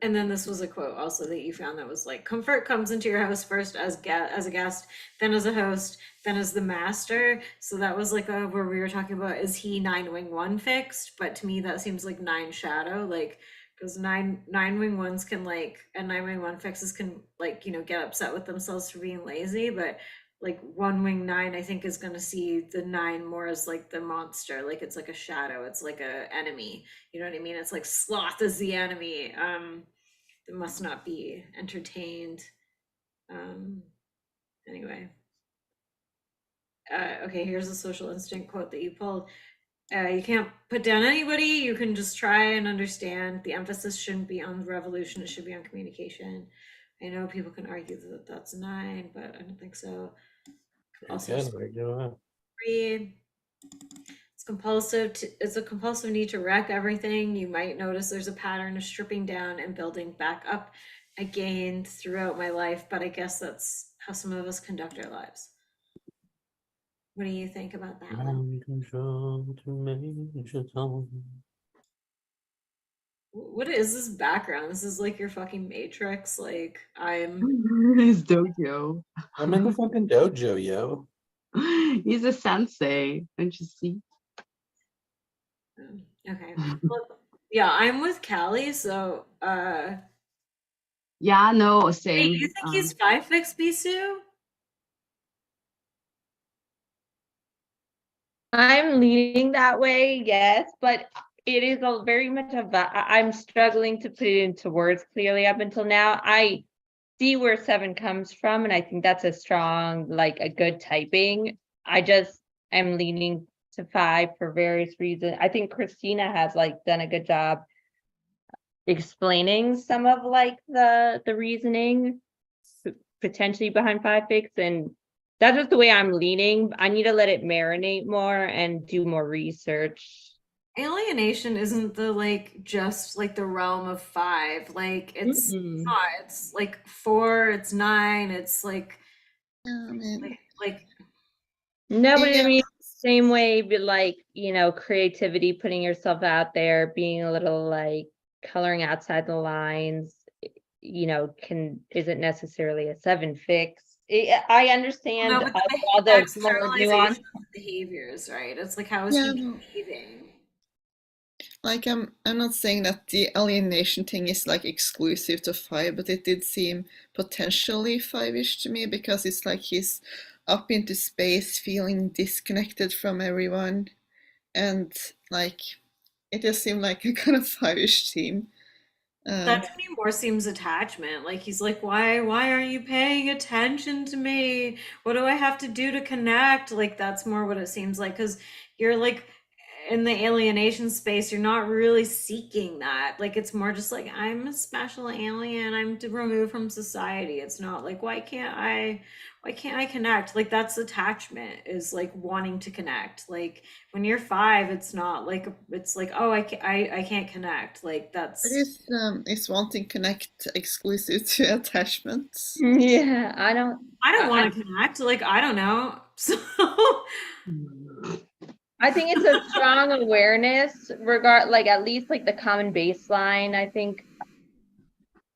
and then this was a quote also that you found that was like, comfort comes into your house first as a guest, then as a host, then as the master. So that was like where we were talking about, is he 9-wing 1 fixed? But to me, that seems like 9 shadow, like because 9-wing 1s can like, and 9-wing 1 fixes can like, you know, get upset with themselves for being lazy. But like 1-wing 9, I think is going to see the 9 more as like the monster, like it's like a shadow, it's like a enemy, you know what I mean? It's like sloth is the enemy, that must not be entertained. Anyway, okay, here's a social instinct quote that you pulled. You can't put down anybody, you can just try and understand. The emphasis shouldn't be on revolution, it should be on communication. I know people can argue that that's 9, but I don't think so. Okay, there you go. 3. It's compulsive. It's a compulsive need to wreck everything. You might notice there's a pattern of stripping down and building back up again throughout my life, but I guess that's how some of us conduct our lives. What do you think about that one? What is this background? This is like your fucking Matrix. Like His dojo. I'm in the fucking dojo, yo. He's a sensei, don't you see? Okay. Well, yeah, I'm with Callie, so Yeah, no, hey, same. you think he's 5 fix Bisu? I'm leaning that way, yes, but it is a very much of I'm struggling to put it into words clearly up until now. I see where 7 comes from, and I think that's a strong, like a good typing. I just am leaning to 5 for various reasons. I think Christina has like done a good job explaining some of like the reasoning potentially behind 5 fix, and that's just the way I'm leaning. I need to let it marinate more and do more research. Alienation isn't the like just like the realm of 5. Like it's not. It's like 4. It's 9. It's like like No, but I mean, same way, but like, you know, creativity, putting yourself out there, being a little like coloring outside the lines, you know, isn't necessarily a 7 fix. I understand no, but all the externalization nuance. of behaviors, right? It's like how is he behaving? Like I'm not saying that the alienation thing is like exclusive to 5, but it did seem potentially 5-ish to me, because it's like he's up into space feeling disconnected from everyone, and like it just seemed like a kind of 5-ish theme. That to me more seems attachment. Like he's like, why aren't you paying attention to me? What do I have to do to connect? Like that's more what it seems like, because you're like in the alienation space, you're not really seeking that. Like it's more just like, I'm a special alien, I'm removed from society. It's not like why can't I connect? Like that's attachment, is like wanting to connect. Like when you're 5, it's not like, it's like, oh, I can't connect. Like that's Is wanting connect exclusive to attachments? Yeah, I don't want to connect. Like I don't know. So I think it's a strong awareness like at least like the common baseline. I think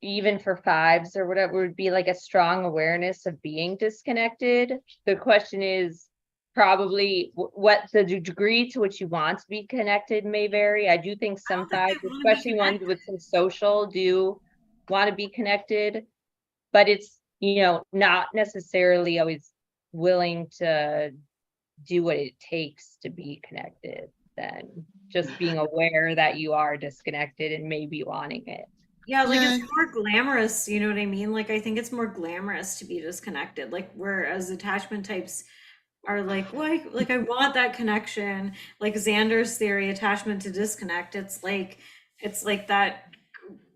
even for 5s or whatever would be like a strong awareness of being disconnected. The question is probably what the degree to which you want to be connected may vary. I do think some 5s, especially ones with some social, do want to be connected, but it's, you know, not necessarily always willing to do what it takes to be connected. Then just being aware that you are disconnected and maybe wanting it. yeah, like it's more glamorous, you know what I mean? Like I think it's more glamorous to be disconnected. Like whereas attachment types are like I want that connection. Like Xander's theory, attachment to disconnect. It's like that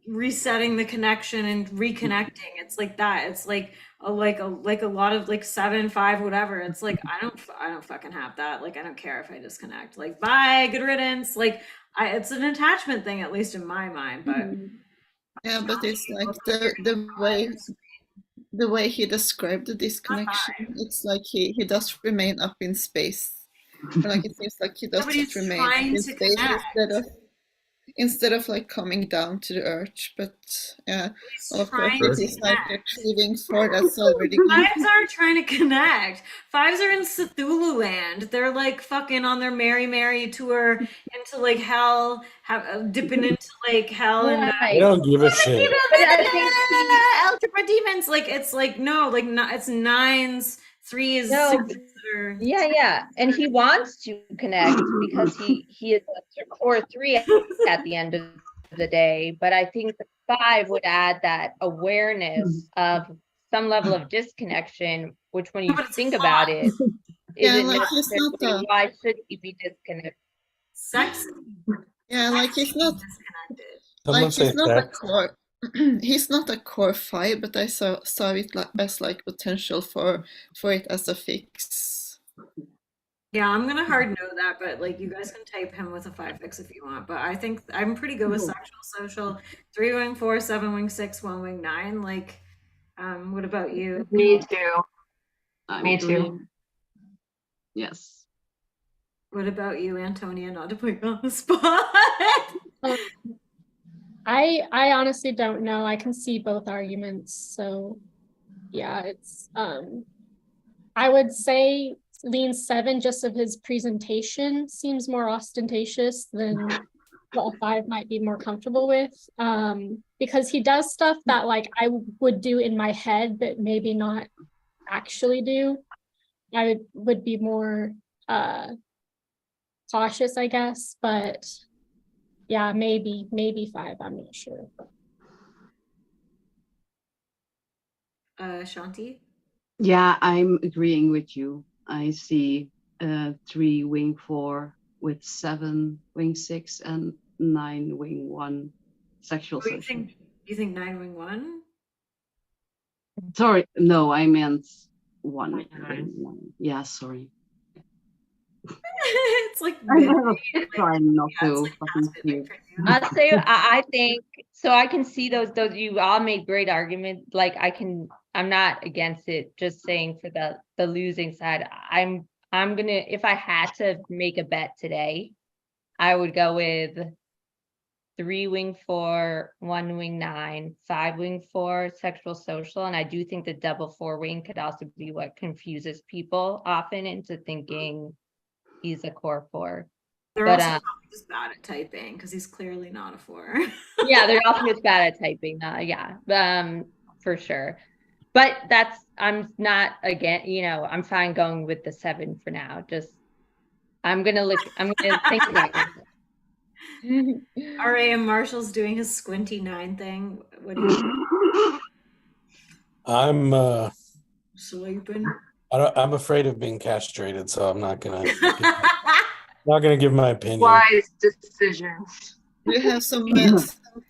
resetting the connection and reconnecting. It's like that. It's like a lot of like 7, 5, whatever. It's like I don't fucking have that. Like I don't care if I disconnect. Like bye, good riddance. Like it's an attachment thing, at least in my mind. But yeah, but it's like the way he described the disconnection. It's like he does remain up in space. Or like it seems like he does just remain in space instead of like coming down to the earth. But yeah, well, of course it is like achieving 4 that's already good. 5s aren't trying to connect. 5s are in Cthulhu land. They're like fucking on their merry tour into like hell, dipping into like hell and I don't give a shit. algebra demons. Like it's like no, like not. It's 9s, 3s, No. 6s. Yeah, and he wants to connect because he is a core 3 at the end of the day. But I think the 5 would add that awareness of some level of disconnection, which when you think about it, isn't necessarily why should he be disconnected? Sex. Yeah, like it's not. Someone Like say he's not a sex. core. he's not a core 5, but I saw it as like potential for it as a fix. Yeah, I'm gonna hard no that, but like you guys can type him with a 5 fix if you want. But I think I'm pretty good with sexual, social, 3 wing 4, 7 wing 6, 1 wing 9. Like, what about you? Me too. I'm Me too. agreeing. Yes. What about you, Antonia? Not to put you on the spot. I honestly don't know. I can see both arguments. So yeah, it's I would say lean 7 just of his presentation seems more ostentatious than what a 5 might be more comfortable with. Because he does stuff that like I would do in my head, but maybe not actually do. I would be more cautious, I guess, but yeah, maybe 5, I'm not sure. Shanti? Yeah, I'm agreeing with you. I see 3 wing 4 with 7 wing 6 and 9 wing 1 sexual What do social. you think 9 wing 1? Sorry, no, I meant 1 wing 1. Yeah, sorry. It's like trying not to fucking puke. I'd say I think so. I can see those you all made great arguments. Like I'm not against it. Just saying for the losing side, I'm gonna, if I had to make a bet today, I would go with 3 wing 4, 1 wing 9, 5 wing 4 sexual social, and I do think the double 4 wing could also be what confuses people often into thinking he's a core 4. They're But also just bad at typing because he's clearly not a 4. yeah, they're also just bad at typing. Yeah, for sure. But I'm not again. I'm fine going with the 7 for now. Just I'm gonna think about it. All right, and Marshall's doing his squinty 9 thing. What do you? I'm Sleeping. I'm afraid of being castrated, so I'm not gonna give my opinion. Wise decisions. You have some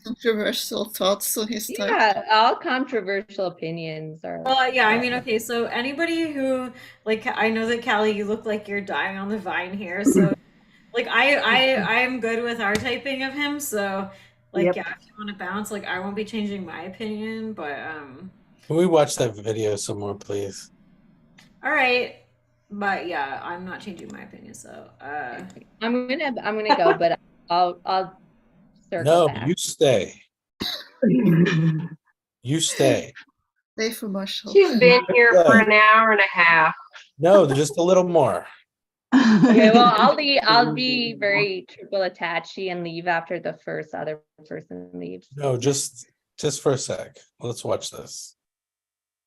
controversial thoughts on his type. Yeah, all controversial opinions are. Well, yeah, I mean, okay, so anybody who, like, I know that Callie, you look like you're dying on the vine here, so like I'm good with our typing of him, so like Yep. yeah, if you want to bounce, like I won't be changing my opinion, but Can we watch that video some more, please? all right. But yeah, I'm not changing my opinion, so I'm gonna go, but I'll circle No, back. you stay. You stay. Stay for Marshall. She's been here for an hour and a half. No, just a little more. Okay, well, I'll be very triple attachy and leave after the other person leaves. No, just for a sec. Let's watch this.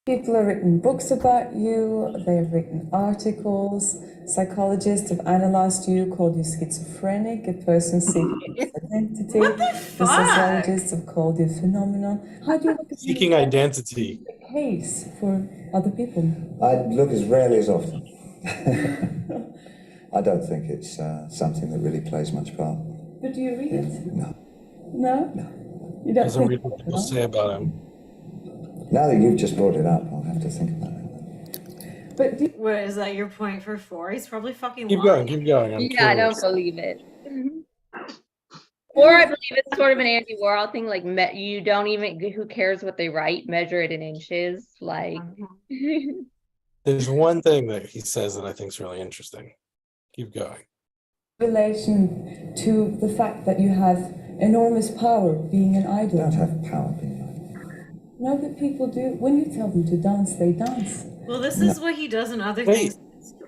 People have written books about you, they've written articles, psychologists have analyzed you, called you schizophrenic, a person seeking identity. The sociologists have called you a phenomenon. How do you look at Seeking identity. a case for other people? I look as rarely as often. I don't think it's something that really plays much part. But do you read it? No. No? No. You don't Doesn't think read what people say about him. Now that you've just brought it up, I'll have to think about it. But what is that your point for 4? He's probably fucking Keep lying. going, keep going. I'm Yeah, I curious. don't believe it. Or I believe it's sort of an Andy Warhol thing, like you don't even, who cares what they write, measure it in inches, like. There's one thing that he says that I think is really interesting. Keep going. relation to the fact that you have enormous power being an idol. I don't have power being an idol. No, but people do. When you tell them to dance, they dance. Well, this is what he does in other things.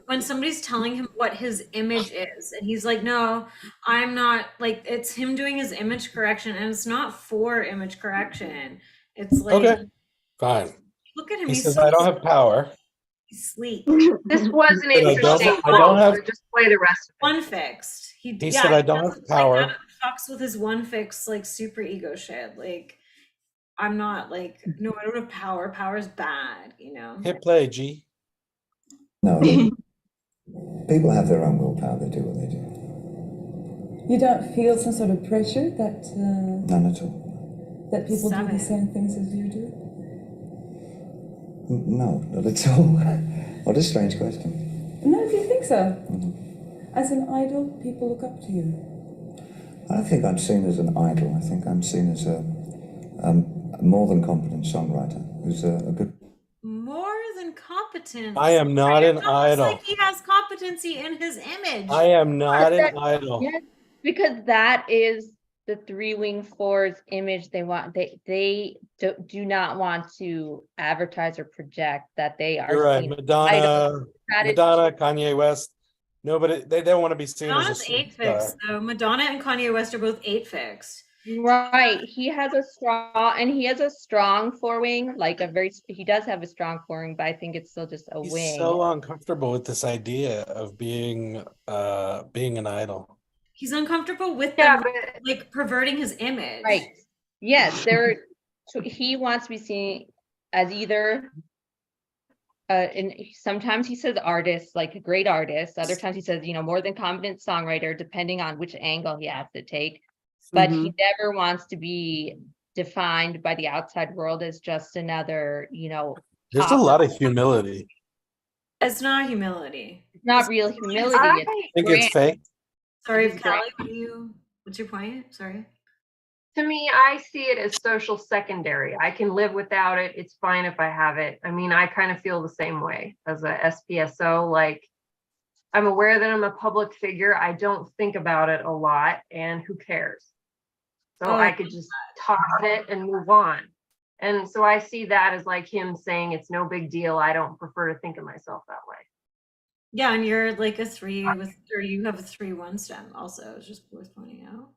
When somebody's telling him what his image is, and he's like, no, I'm not, like, it's him doing his image correction, and it's not for image correction. It's like, Okay, fine. look at him. He He's says, so I don't have power. He's sleek. This was an I don't- interesting I don't call, have- so just play the rest of it. One fixed. He said, I don't have power. Like, fucks with his one fix, like, super ego shit. Like, I'm not like, no, I don't have power. Power's bad, you know? Hit play, G. No. People have their own willpower. They do what they do. You don't feel some sort of pressure that. None at all. that people do the 7. same things as you do? No, not at all. What a strange question. No, do you think so? As an idol, people look up to you. I don't think I'm seen as an idol. I think I'm seen as a more than competent songwriter who's a good. More than competent. I am not an It's almost idol. like he has competency in his image. I am not an idol. Yes, because that is the 3-wing-4's image they want. They do not want to advertise or project that they are You're right. seen as Madonna, idols. That is Madonna, Kanye West. Nobody, they don't want to be seen Madonna's as a 8 superstar. fixed though. Madonna and Kanye West are both 8 fixed. Right. He has a strong 4-wing, like he does have a strong 4-wing, but I think it's still just a He's wing. so uncomfortable with this idea of being an idol. He's uncomfortable with them, like perverting his image. Right. Yes, he wants to be seen as either and sometimes he says artist, like a great artist. Other times he says, more than competent songwriter, depending on which angle he has to take. But he never wants to be defined by the outside world as just another, There's a lot of humility. It's not humility. It's not real humility. I think it's fake. Sorry, Callie, what's your point? Sorry. To me, I see it as social secondary. I can live without it. It's fine if I have it. I mean, I kind of feel the same way as a SPSO. Like, I'm aware that I'm a public figure. I don't think about it a lot, and who cares? So I could just toss it and move on. And so I see that as like him saying it's no big deal. I don't prefer to think of myself that way. Yeah, and you're like a 3 with, or you have a 3-1 stem also. It's just worth pointing out.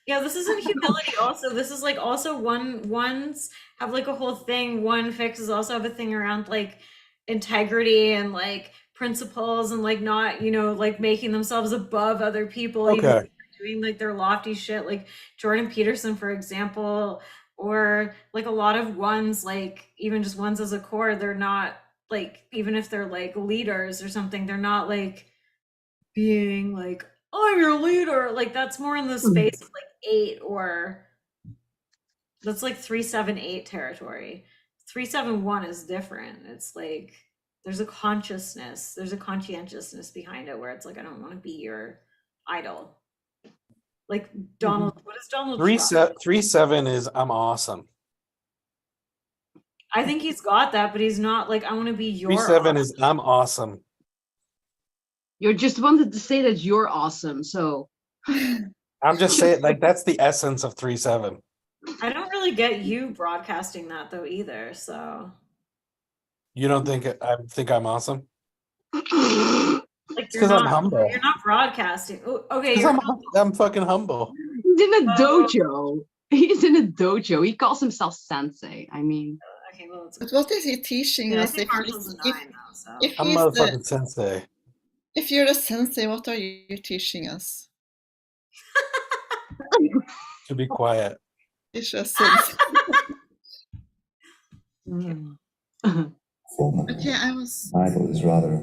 Yeah, this isn't humility also. This is like also ones have like a whole thing. 1 fixes also have a thing around like integrity and like principles and like not, like making themselves above other people, even if they're doing like their lofty shit, like Jordan Peterson, for example, or like a lot of ones, like even just ones as a core, they're not like, even if they're like leaders or something, they're not like being like, I'm your leader. Like that's more in the space of like 8, or that's like 3-7-8 territory. 3-7-1 is different. It's like there's a consciousness, there's a conscientiousness behind it where it's like, I don't want to be your idol. Like Donald, what is Donald Trump? 3-7 is I'm awesome. I think he's got that, but he's not like, I want to be your 3-7 is I'm awesome. You just wanted to say that you're awesome, so I'm just saying, like, that's the essence of 3-7. I don't really get you broadcasting that though either, so. You don't think I think I'm awesome? Like because I'm humble. You're not broadcasting. Oh, okay, I'm fucking humble. He's in a dojo. He's in a dojo. He calls himself sensei. I mean, okay, well, but what is he teaching us? If I'm a motherfucking sensei. If you're a sensei, what are you teaching us? To be quiet. It's a sensei. Okay, I was. Idol is rather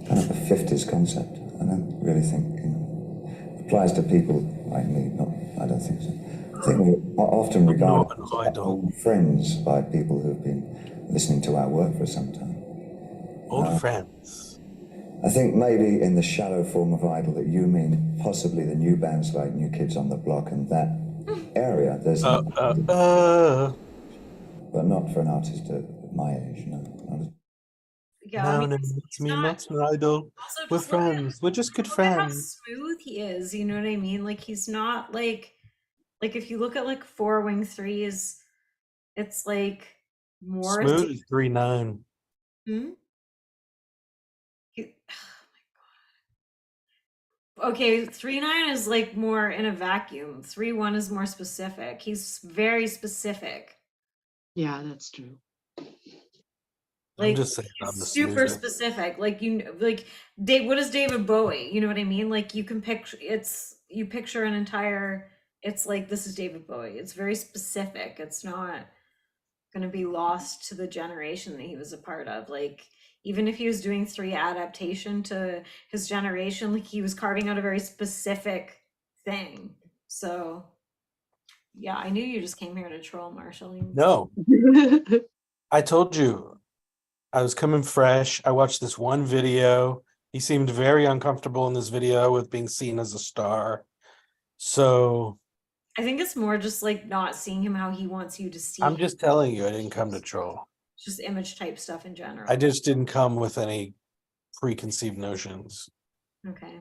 kind of a 50s concept. I don't really think it applies to people like me. I don't think so. I think we are often regarded as old friends by people who've been listening to our work for some time. Old friends. I think maybe in the shallow form of idol that you mean, possibly the new bands like New Kids on the Block and that area. There's but not for an artist at my age, no. Yeah, no, it's me, not an idol. We're friends. We're just good friends. How smooth he is, you know what I mean? Like he's not like if you look at like 4-wing 3s, it's like more smooth is 3-9. Okay, 3-9 is like more in a vacuum. 3-1 is more specific. He's very specific. Yeah, that's true. Like, I'm just saying, I'm the super smoothest. specific. Like what is David Bowie? You know what I mean? Like you can picture you picture an entire. It's like this is David Bowie. It's very specific. It's not going to be lost to the generation that he was a part of. Like even if he was doing 3 adaptation to his generation, like he was carving out a very specific thing. So yeah, I knew you just came here to troll, Marshall. No, I told you I was coming fresh. I watched this one video. He seemed very uncomfortable in this video with being seen as a star. So I think it's more just like not seeing him how he wants you to see I'm him. just telling you, I didn't come to troll. Just image type stuff in general. I just didn't come with any preconceived notions. Okay.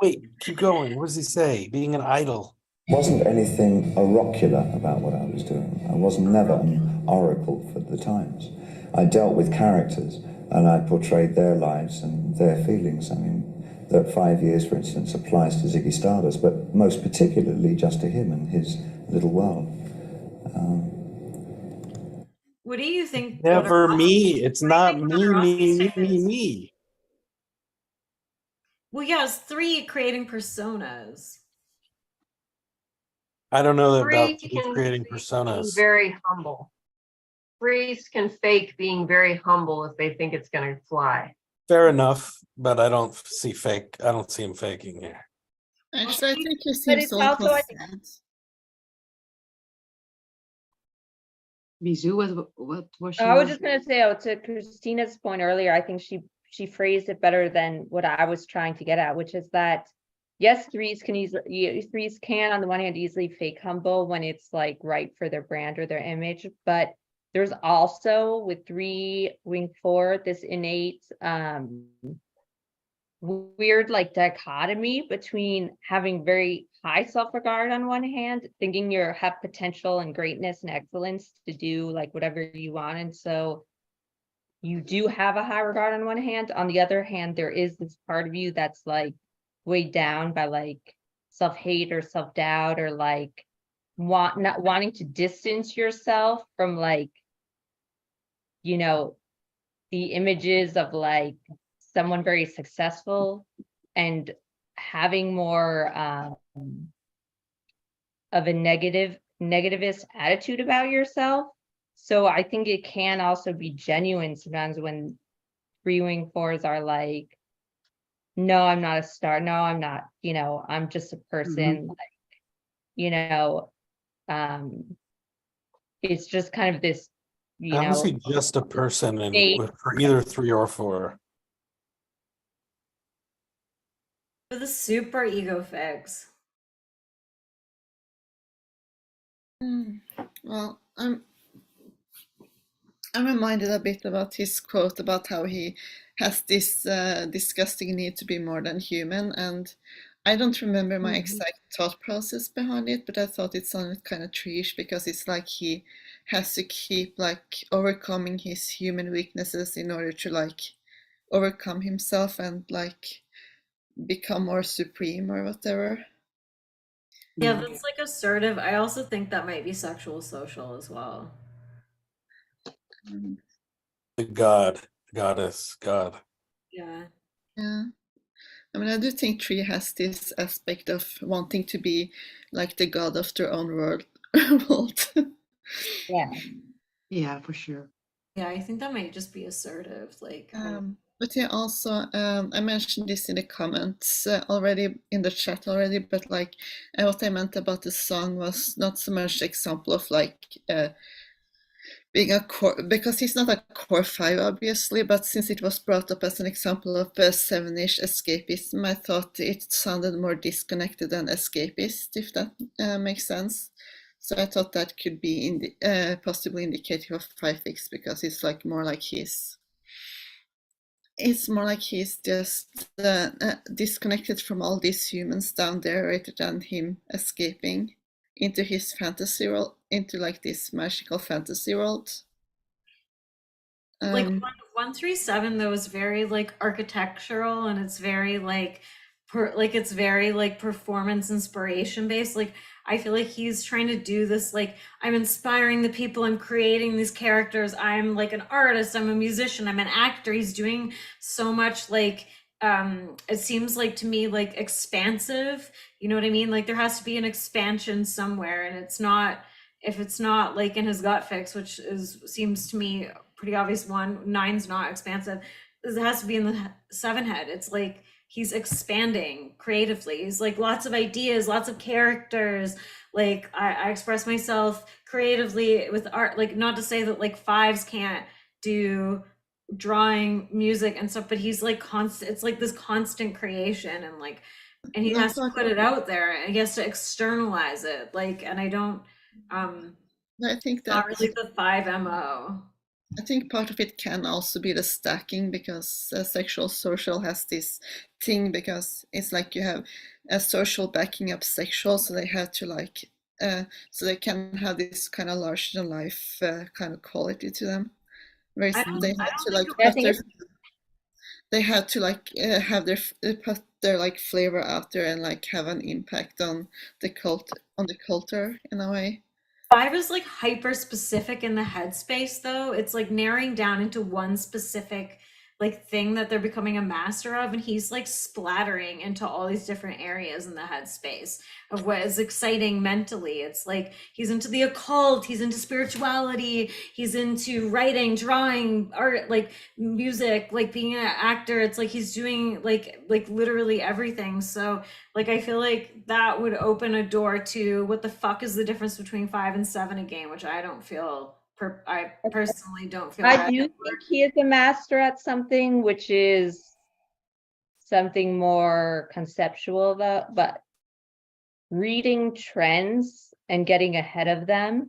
Wait, keep going. What does he say? Being an idol. Wasn't anything oracular about what I was doing. I was never an oracle for the times. I dealt with characters and I portrayed their lives and their feelings. I mean, that 5 years, for instance, applies to Ziggy Stardust, but most particularly just to him and his little world. What do you think? Never me. It's not me. Well, yeah, it's 3 creating personas. I don't know Free about can creating fake being personas. very humble. Frees can fake being very humble if they think it's going to fly. Fair enough, but I don't see fake. I don't see him faking here. Actually, I think he But seems it's also, I sad. Bisou, what was she? I was just gonna say, to Christina's point earlier, I think she phrased it better than what I was trying to get at, which is that yes, threes can on the one hand easily fake humble when it's like right for their brand or their image, but there's also with 3 wing 4 this innate weird like dichotomy between having very high self-regard on one hand, thinking you have potential and greatness and excellence to do like whatever you want, and so you do have a high regard on one hand. On the other hand, there is this part of you that's like weighed down by like self-hate or self-doubt, or like not wanting to distance yourself from like, you know, the images of like someone very successful and having more of a negativist attitude about yourself. So I think it can also be genuine sometimes when 3 wing 4s are like, no, I'm not a star. No, I'm not, you know, I'm just a person. Like, you know, it's just kind of this, you How is know, he just a person state. for either 3 or 4? For the super ego figs. Well, I'm reminded a bit about his quote about how he has this disgusting need to be more than human, and I don't remember my exact thought process behind it, but I thought it sounded kind of tree-ish because it's like he has to keep like overcoming his human weaknesses in order to like overcome himself and like become more supreme or whatever. Yeah, that's like assertive. I also think that might be sexual social as well. The god, goddess, god. Yeah. Yeah. I mean, I do think Tree has this aspect of wanting to be like the god of their own world. Yeah. Yeah, for sure. Yeah, I think that might just be assertive. Like, But yeah, also, I mentioned this in the comments already, in the chat already, but like what I meant about the song was not so much example of like being a core, because he's not a core 5 obviously, but since it was brought up as an example of 7-ish escapism, I thought it sounded more disconnected than escapist, if that makes sense. So I thought that could be possibly indicative of 5-fix, because it's like more like he's just disconnected from all these humans down there rather than him escaping into his fantasy world, into like this magical fantasy world. like 137 though is very like architectural, and it's very like it's very like performance inspiration based. Like I feel like he's trying to do this, like, I'm inspiring the people, I'm creating these characters, I'm like an artist, I'm a musician, I'm an actor. He's doing so much like it seems like to me like expansive, you know what I mean? Like there has to be an expansion somewhere, and it's not if it's not like in his gut fix, which seems to me pretty obvious, 9's not expansive, it has to be in the 7 head. It's like he's expanding creatively. He's like lots of ideas, lots of characters. Like I express myself creatively with art. Like, not to say that like 5s can't do drawing, music and stuff, but he's like constant. It's like this constant creation, and like, and he has to put it out there, and he has to externalize it. Like, and I don't. I think not that really the 5 MO. I think part of it can also be the stacking, because sexual social has this thing, because it's like you have a social backing up sexual, so they have to like, so they can have this kind of larger than life kind of quality to them. Whereas they have to like put their, they have to like have their put their like flavor out there and like have an impact on the culture in a way. 5 is like hyper specific in the headspace, though. It's like narrowing down into one specific like thing that they're becoming a master of, and he's like splattering into all these different areas in the headspace of what is exciting mentally. It's like he's into the occult, he's into spirituality, he's into writing, drawing, art, like music, like being an actor. It's like he's doing like literally everything. So like I feel like that would open a door to what the fuck is the difference between 5 and 7 again, which I don't feel. I personally don't feel. I do think he is a master at something, which is something more conceptual, though, but reading trends and getting ahead of them,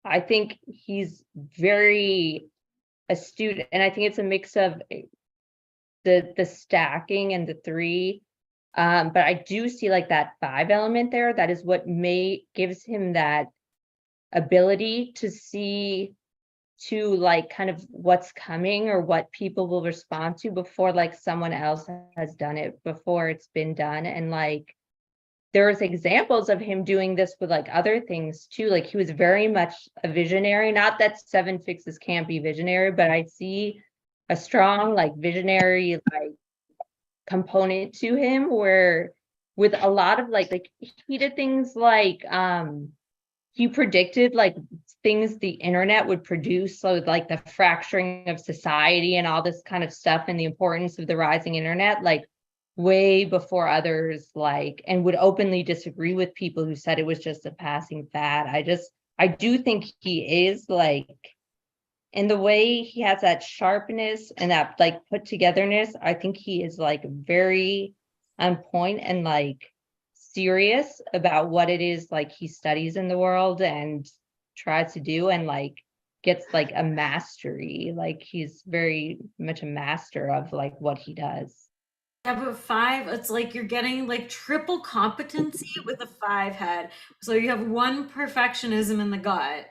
I think he's very astute, and I think it's a mix of the stacking and the 3. But I do see like that 5 element there. That is what gives him that ability to see to like kind of what's coming or what people will respond to before like someone else has done it, before it's been done. And like there's examples of him doing this with like other things too. Like he was very much a visionary. Not that 7 fixes can't be visionary, but I see a strong like visionary like component to him, where with a lot of like he did things like he predicted like things the internet would produce, so like the fracturing of society and all this kind of stuff, and the importance of the rising internet, like way before others, like, and would openly disagree with people who said it was just a passing fad. I do think he is like, in the way he has that sharpness and that like put togetherness, I think he is like very on point and like serious about what it is like he studies in the world and tries to do, and like gets like a mastery. Like he's very much a master of like what he does. Yeah, but 5, it's like you're getting like triple competency with a 5 head. So you have 1 perfectionism in the gut.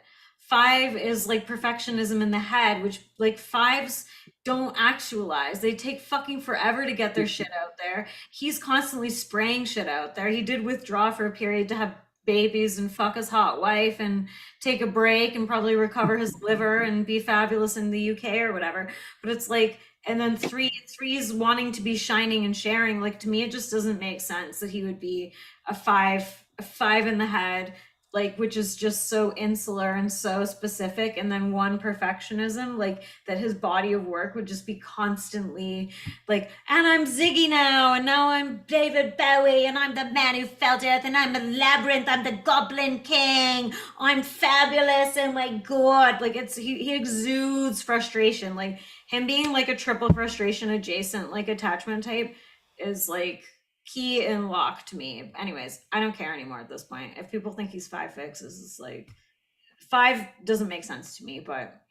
5 is like perfectionism in the head, which like 5s don't actualize. They take fucking forever to get their shit out there. He's constantly spraying shit out there. He did withdraw for a period to have babies and fuck his hot wife and take a break and probably recover his liver and be fabulous in the UK or whatever. But it's like, and then 3's wanting to be shining and sharing. Like, to me, it just doesn't make sense that he would be a 5 in the head, like, which is just so insular and so specific. And then 1 perfectionism, like that his body of work would just be constantly like, and I'm Ziggy now, and now I'm David Bowie, and I'm the man who fell to earth, and I'm the labyrinth, I'm the Goblin King, I'm fabulous, oh my god. Like, it's he exudes frustration. Like him being like a triple frustration adjacent like attachment type is like key and lock to me. Anyways, I don't care anymore at this point. If people think he's 5 fixes, it's like 5 doesn't make sense to me, but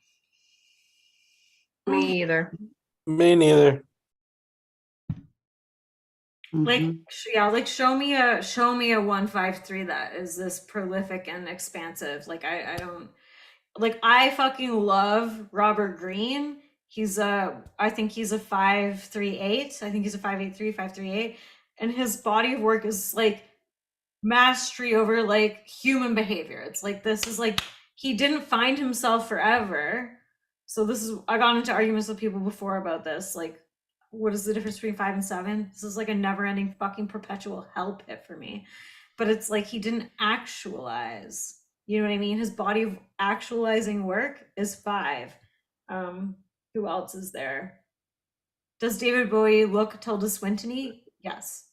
me either. Me neither. Like, yeah, like show me a 153 that is this prolific and expansive. Like I don't, like, I fucking love Robert Greene. I think he's a 538. I think he's a 583, 538. And his body of work is like mastery over like human behavior. It's like, this is like, he didn't find himself forever. So this is, I got into arguments with people before about this. Like, what is the difference between 5 and 7? This is like a never ending fucking perpetual hell pit for me. But it's like, he didn't actualize. You know what I mean? His body of actualizing work is 5. Who else is there? Does David Bowie look Tilda Swinton-y? Yes.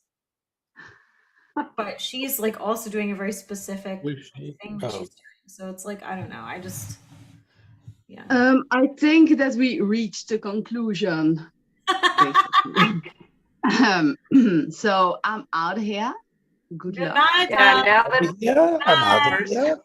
But she's like also doing a very specific thing that she's doing. So it's like, I don't know. I just, yeah. I think that we reached a conclusion. So I'm out of here. Good luck. Goodbye, Yeah, now that Yeah, I'm out of here.